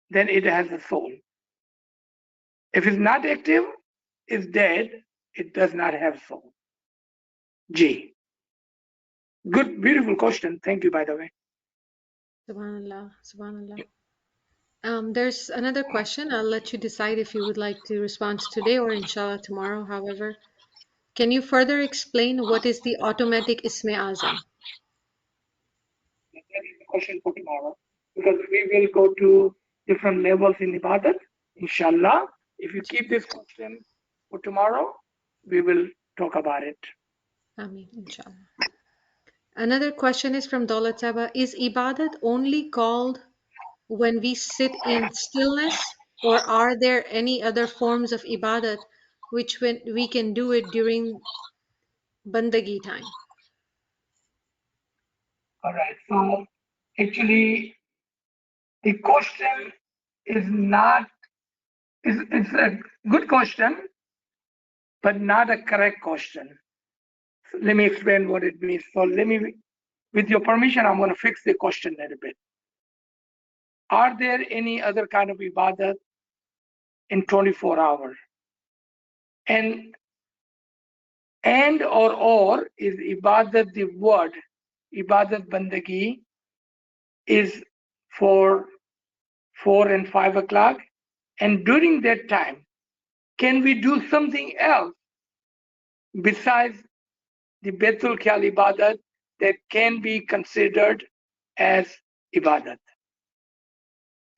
Then it has a soul. If it's not active, it's dead, it does not have soul. G. Good, beautiful question. Thank you, by the way. Subhanallah, Subhanallah. There's another question. I'll let you decide if you would like to respond today or inshallah tomorrow. However, can you further explain what is the automatic Isme Azam? That is the question for tomorrow, because we will go to different levels in Ibadat, inshallah. If you keep this question for tomorrow, we will talk about it. Ameen, inshallah. Another question is from Daulat Saba. Is Ibadat only called when we sit in stillness, or are there any other forms of Ibadat which when we can do it during Bandagi time. All right. So actually, the question is not it's a good question, but not a correct question. So let me explain what it means. So let me, with your permission, I'm going to fix the question a little bit. Are there any other kind of ibadat in 24 hours? And or is ibadat the word, ibadat bandagi is for 4 and 5 o'clock. And during that time, can we do something else besides the Betul Khayal ibadat that can be considered as ibadat?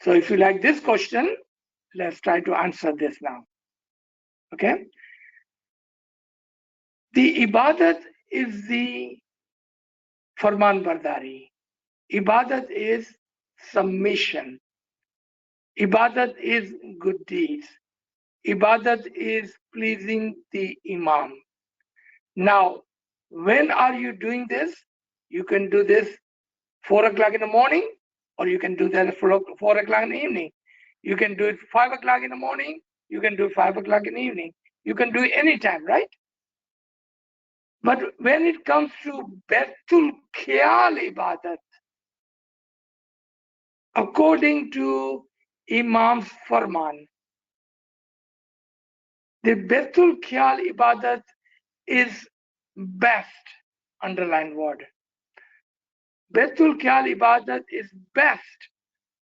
So if you like this question, let's try to answer this now. Okay. The ibadat is the farman bardari. Ibadat is submission. Ibadat is good deeds. Ibadat is pleasing the Imam. Now, when are you doing this? You can do this 4 o'clock in the morning, or you can do that at 4 o'clock in the evening. You can do it 5 o'clock in the morning. You can do it 5 o'clock in the evening. You can do it anytime, right? But when it comes to Betul Khayal Ibadat, according to Imam's Farman, the Betul Khayal Ibadat is best, underlined word. Betul Khayal Ibadat is best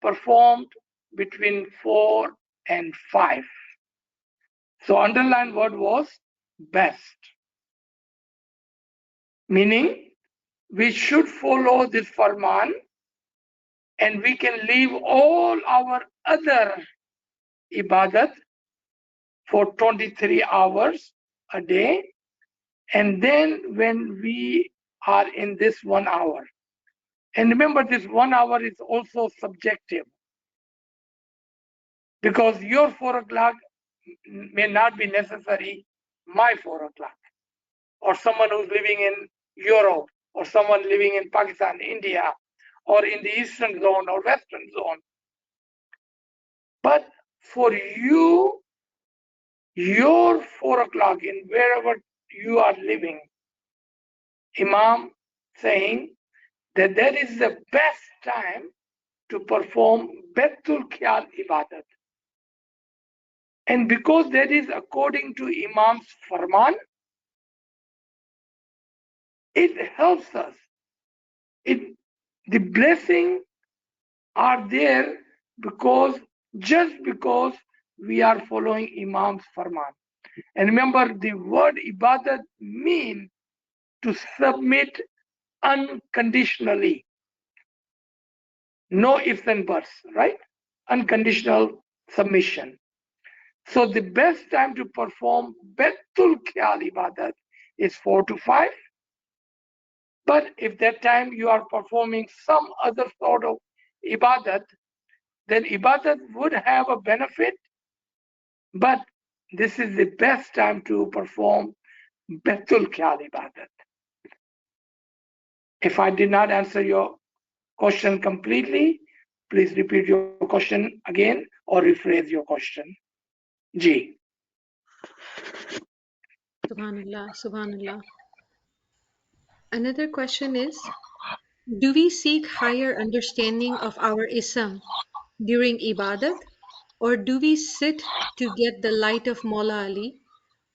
performed between 4 and 5. So underlined word was best. Meaning we should follow this Farman and we can leave all our other ibadat for 23 hours a day. And then when we are in this 1 hour, and remember this 1 hour is also subjective, because your 4 o'clock may not be necessary my 4 o'clock, or someone who's living in Europe, or someone living in Pakistan, India, or in the eastern zone or western zone. But for you, your 4 o'clock in wherever you are living, Imam saying that that is the best time to perform Betul Khayal Ibadat. And because that is according to Imam's Farman, it helps us. The blessing are there just because we are following Imam's Farman. And remember, the word Ibadat means to submit unconditionally. No ifs and buts, right? Unconditional submission. So the best time to perform Betul Khayal Ibadat is 4 to 5. But if that time you are performing some other sort of Ibadat, then Ibadat would have a benefit, but this is the best time to perform Betul Khayal Ibadat. If I did not answer your question completely, please repeat your question again or rephrase your question. Ji. Subhanallah, Subhanallah. Another question is, do we seek higher understanding of our Ism during Ibadat, or do we sit to get the light of Mawla Ali?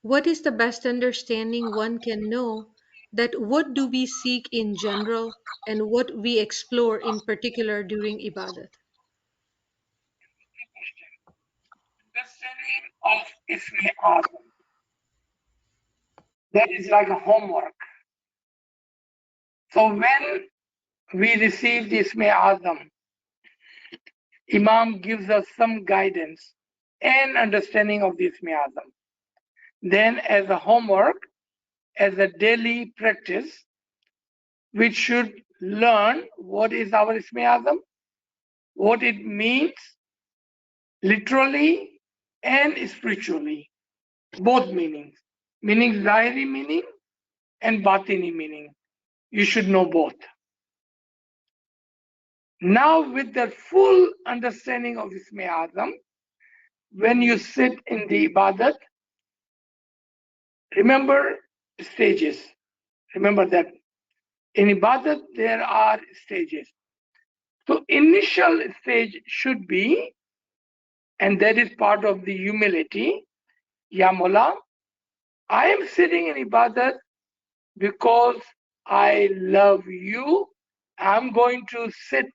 What is the best understanding one can know that what do we seek in general and what we explore in particular during Ibadat? Understanding of Ismi Azam. That is like a homework. So when we receive the Ismi Azam, Imam gives us some guidance and understanding of the Ismi Azam. Then as a homework, as a daily practice, we should learn what is our Ismi Azam, what it means literally and spiritually, both meanings. Meaning Zahiri meaning and batini meaning. You should know both. Now, with the full understanding of Isme Azam, when you sit in the Ibadat, remember stages. Remember that in Ibadat there are stages. So initial stage should be, and that is part of the humility, Ya Mola, I am sitting in Ibadat because I love you. I'm going to sit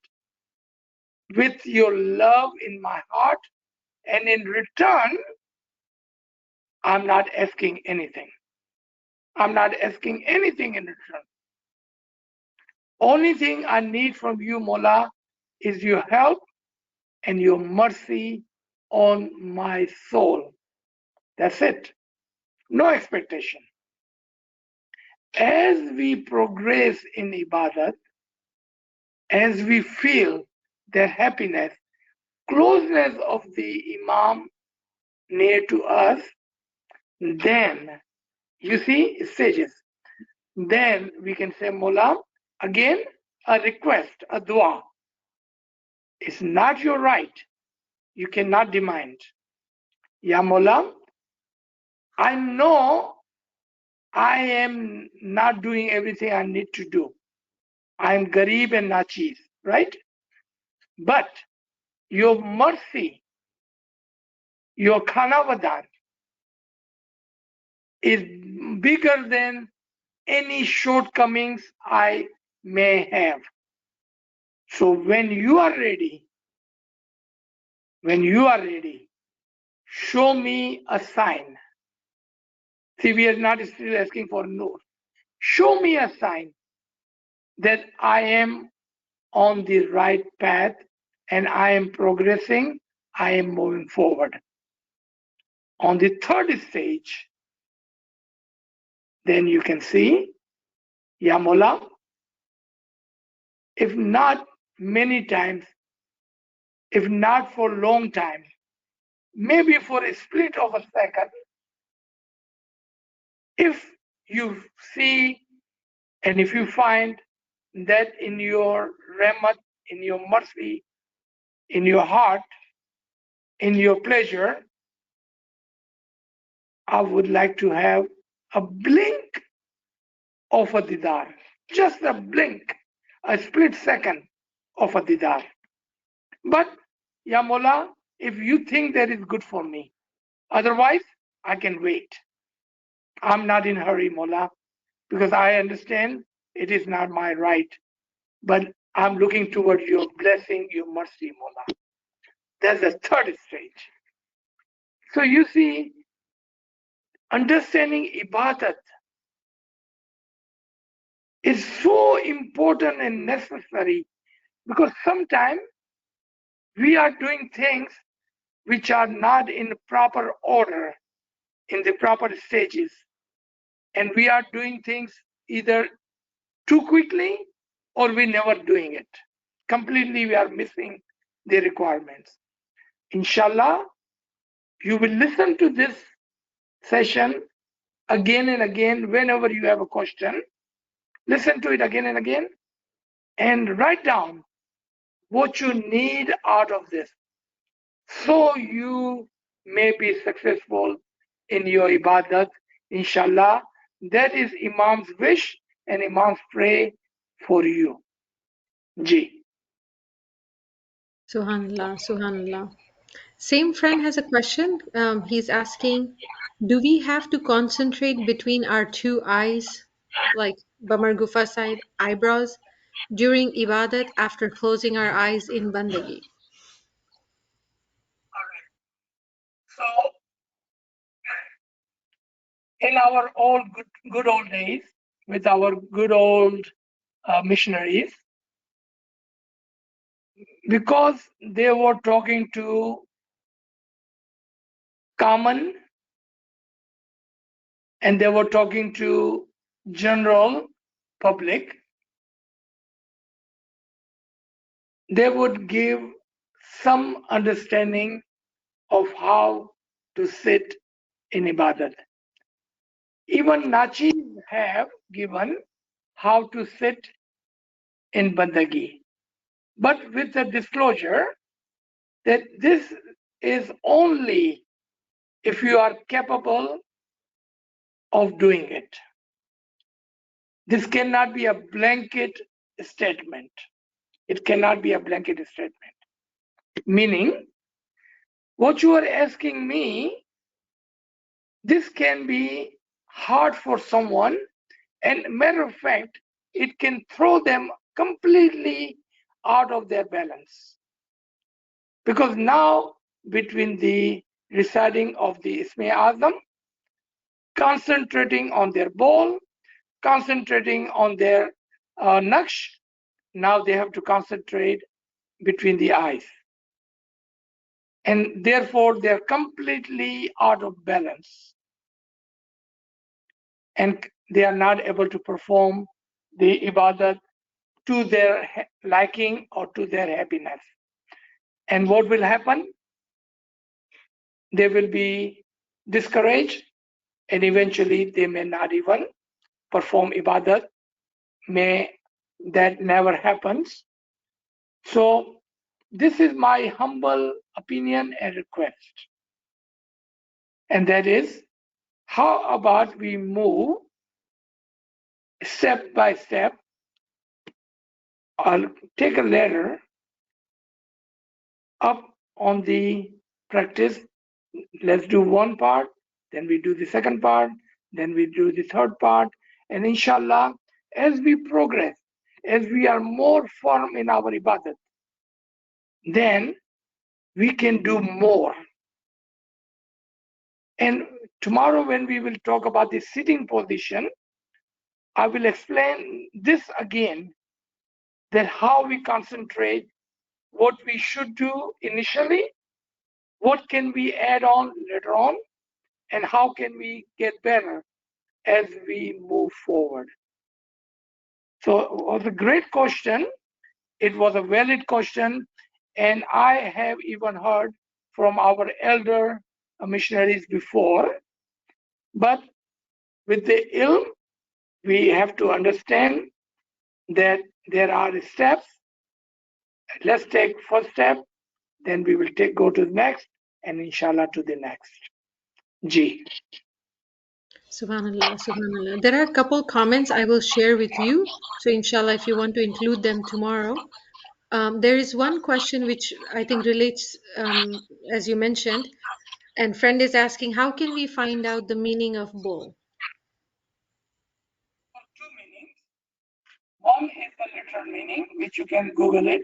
with your love in my heart, and in return, I'm not asking anything. I'm not asking anything in return. Only thing I need from you, Mola, is your help and your mercy on my soul. That's it. No expectation. As we progress in Ibadat, as we feel the happiness, closeness of the Imam near to us, then you see stages. Then we can say, Mola, again, a request, a dua. It's not your right. You cannot demand. Ya Mola, I know I am not doing everything I need to do. I am Garib and Nachiz, right? But your mercy, your Khanavadan is bigger than any shortcomings I may have. So when you are ready, show me a sign. See, we are not still asking for nur. Show me a sign that I am on the right path and I am progressing, I am moving forward. On the third stage, then you can see, Ya Mola, if not many times, if not for a long time, maybe for a split of a second, if you see and if you find that in your rahmat, in your mercy, in your heart, in your pleasure, I would like to have a blink of a didar, just a blink, a split second of a didar. But, Ya Mola, if you think that is good for me, otherwise I can wait. I'm not in a hurry, Mola, because I understand it is not my right, but I'm looking towards your blessing, your mercy, Mola. That's the third stage. So you see, understanding Ibadat is so important and necessary, because sometimes we are doing things which are not in proper order, in the proper stages, and we are doing things either too quickly or we never doing it. Completely we are missing the requirements. Inshallah, you will listen to this session again and again whenever you have a question. Listen to it again and again and write down what you need out of this, so you may be successful in your ibadat. Inshallah, that is Imam's wish and Imam's pray for you. Ji. Subhanallah, Subhanallah. Same friend has a question. He's asking, do we have to concentrate between our two eyes, like Bamar Gufa side eyebrows, during Ibadat after closing our eyes in Bandagi? So, in our old good old days, with our good old missionaries, because they were talking to common and they were talking to general public, they would give some understanding of how to sit in ibadat. Even Nachis have given how to sit in Bandagi, but with the disclosure that this is only if you are capable of doing it. This cannot be a blanket statement. It cannot be a blanket statement. Meaning, what you are asking me, this can be hard for someone, and matter of fact, it can throw them completely out of their balance. Because now, between the reciting of the Isme Azam, concentrating on their bowl, concentrating on their Naksh, now they have to concentrate between the eyes. And therefore, they're completely out of balance. And they are not able to perform the ibadat to their liking or to their happiness. And what will happen? They will be discouraged, and eventually they may not even perform ibadat. May that never happens. So this is my humble opinion and request. And that is, how about we move step by step? I'll take a ladder up on the practice. Let's do one part, then we do the second part, then we do the third part. And inshallah, as we progress, as we are more firm in our ibadat, then we can do more. And tomorrow when we will talk about the sitting position, I will explain this again, that how we concentrate, what we should do initially, what can we add on later on, and how can we get better as we move forward. So it was a great question. It was a valid question. And I have even heard from our elder missionaries before. But with the ilm, we have to understand that there are steps. Let's take first step, then we will go to the next, and inshallah to the next. Ji. Subhanallah, Subhanallah. There are a couple comments I will share with you. So, inshallah, if you want to include them tomorrow. There is one question which I think relates, as you mentioned, and friend is asking, how can we find out the meaning of bull? Two meanings. One is the literal meaning, which you can Google it,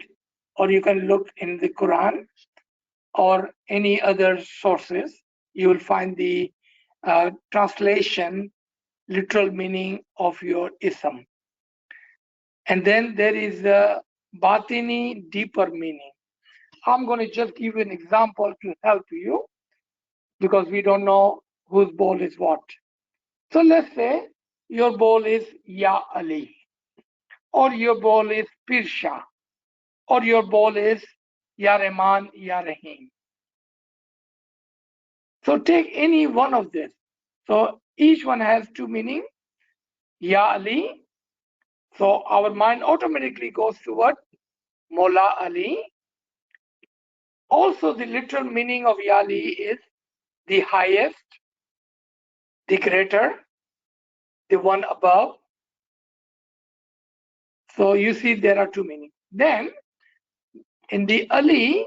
or you can look in the Quran or any other sources. You will find the translation, literal meaning of your ism. And then there is a batini, deeper meaning. I'm going to just give you an example to help you, because we don't know whose bowl is what. So let's say your bowl is Ya Ali, or your bowl is Pirsha, or your bowl is Ya Rahman, Ya Rahim. So take any one of this. So each one has two meaning. Ya Ali. So our mind automatically goes to what? Mola Ali. Also, the literal meaning of Ya Ali is the highest, the greater, the one above. So you see there are two meanings. Then in the Ali,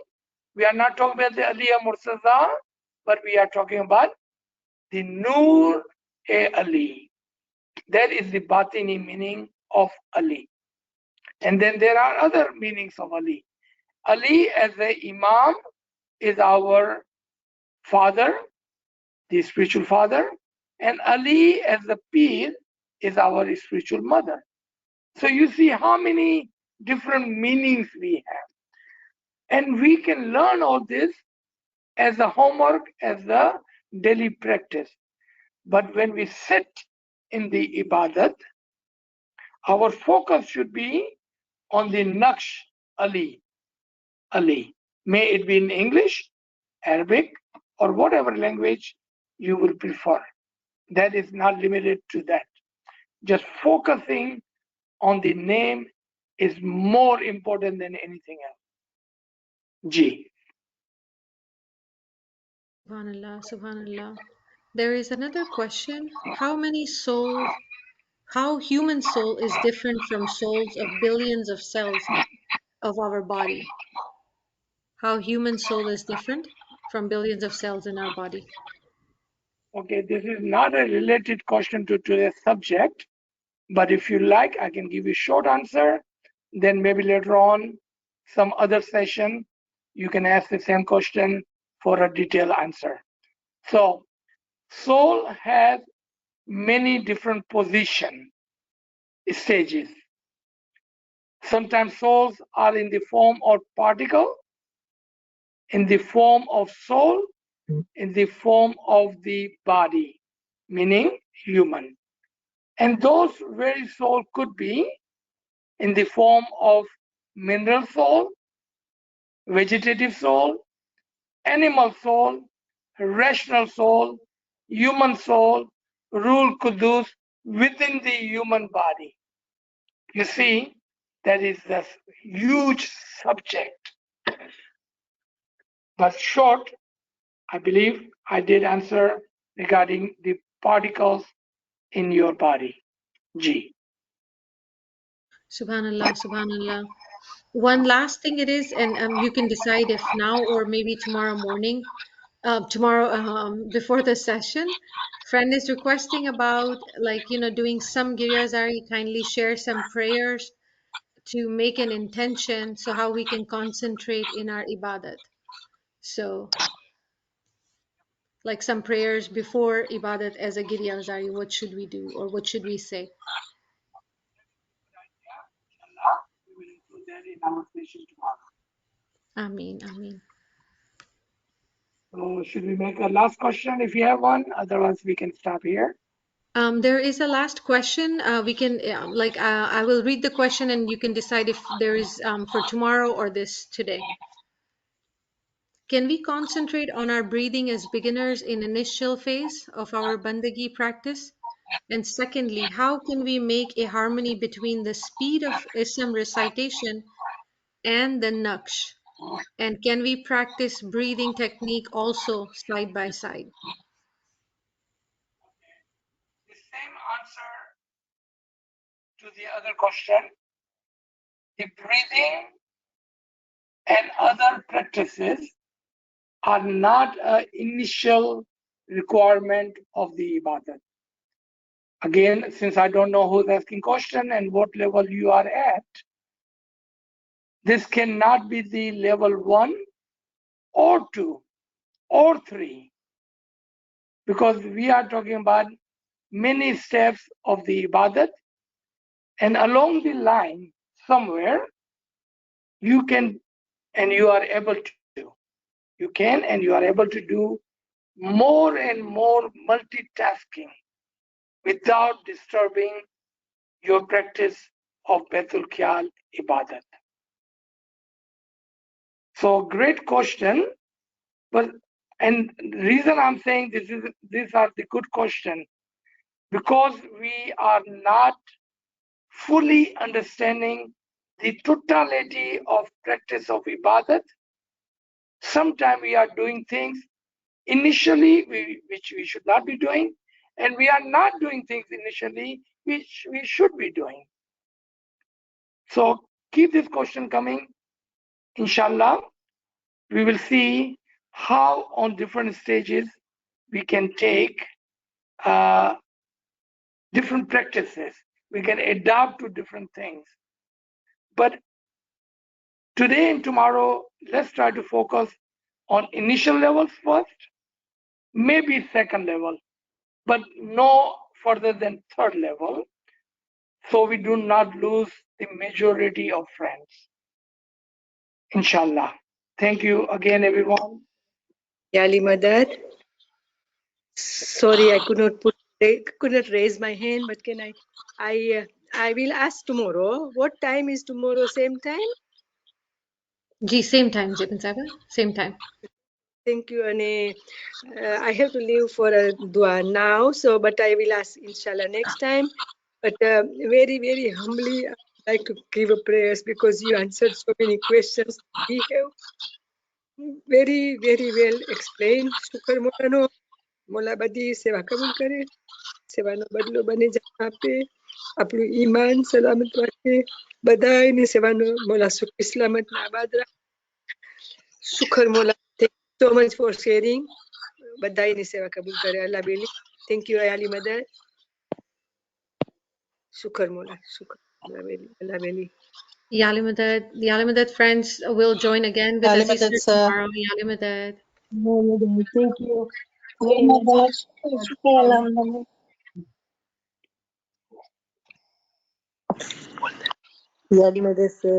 we are not talking about the Aliya Murtaza, but we are talking about the Noor e Ali. That is the Batini meaning of Ali. And then there are other meanings of Ali. Ali as the Imam is our father, the spiritual father, and Ali as the Pir is our spiritual mother. So you see how many different meanings we have. And we can learn all this as a homework, as a daily practice. But when we sit in the ibadat, our focus should be on the Naqsh Ali. Ali. May it be in English, Arabic, or whatever language you will prefer. that is not limited to that. Just focusing on the name is more important than anything else. G. Subhanallah, subhanallah. There is another question. How human soul is different from souls of billions of cells of our body? How human soul is different from billions of cells in our body? Okay, this is not a related question to today's subject, but if you like, I can give you a short answer. Then maybe later on, some other session, you can ask the same question for a detailed answer. So, soul has many different position stages. Sometimes souls are in the form of particle, in the form of soul, in the form of the body, meaning human. And those very soul could be in the form of mineral soul, vegetative soul, animal soul, rational soul, human soul, Ruhul Qudus within the human body. You see, that is a huge subject. But short, I believe I did answer regarding the particles in your body. G. Subhanallah, subhanallah. One last thing it is, and you can decide if now or maybe tomorrow morning, tomorrow before the session. Friend is requesting about doing some Giryazari. Kindly share some prayers to make an intention so how we can concentrate in our ibadat. So like some prayers before ibadat as a Giryazari, what should we do or what should we say? We will include that in our session tomorrow. Ameen, ameen. So should we make a last question if you have one? Otherwise, we can stop here. There is a last question. We can I will read the question and you can decide if there is for tomorrow or this today. Can we concentrate on our breathing as beginners in initial phase of our bandagi practice? And secondly, how can we make a harmony between the speed of Ism recitation and the Naqsh? And can we practice breathing technique also side by side? The same answer to the other question. The breathing and other practices are not an initial requirement of the ibadat. Again, since I don't know who's asking question and what level you are at, this cannot be the level 1 or 2 or 3, because we are talking about many steps of the ibadat, and along the line somewhere you can and you are able to do more and more multitasking without disturbing your practice of Betul Khyal Ibadat. So great question, but and the reason I'm saying these are the good question, because we are not fully understanding the totality of practice of Ibadat. Sometimes we are doing things initially which we should not be doing, and we are not doing things initially which we should be doing. So keep this question coming. Inshallah, we will see how on different stages we can take different practices. We can adapt to different things. But today and tomorrow, let's try to focus on initial levels first, maybe second level, but no further than third level, so we do not lose the majority of friends. Inshallah. Thank you again, everyone. Yali Madad. Sorry, I could not raise my hand, but can I will ask tomorrow. What time is tomorrow? Same time? Ji, same time, Jibin Saba, same time. Thank you, Ane. I have to leave for a dua now, so but I will ask inshallah next time. But very, very humbly, I'd like to give a prayers because you answered so many questions. We have very, very well explained. Shukar મોલાનો મોલા બધી સેવા કબૂલ કરે, સેવાનો બદલો બને જાય આપે, આપણું ઈમાન સલામત રાખે, બધાની સેવાનો મોલા સુખી સલામત ને આબાદ રાખે. Shukar મોલા, thank you so much for sharing. બધાની સેવા કબૂલ કરે અલ્લાહ બેલી. Thank you Ali Mother. Shukar મોલા, Shukar Allah belly. Yali Madad friends will join again with Yali Aziz Madad, sir sir. tomorrow. Yali Madad. Thank you. Very much. Shukran. Yali Madasa.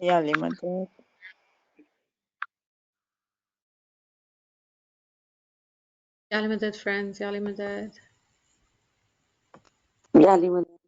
Yali Madad. Yali Madad friends. Yali Madad. Yali Madasa.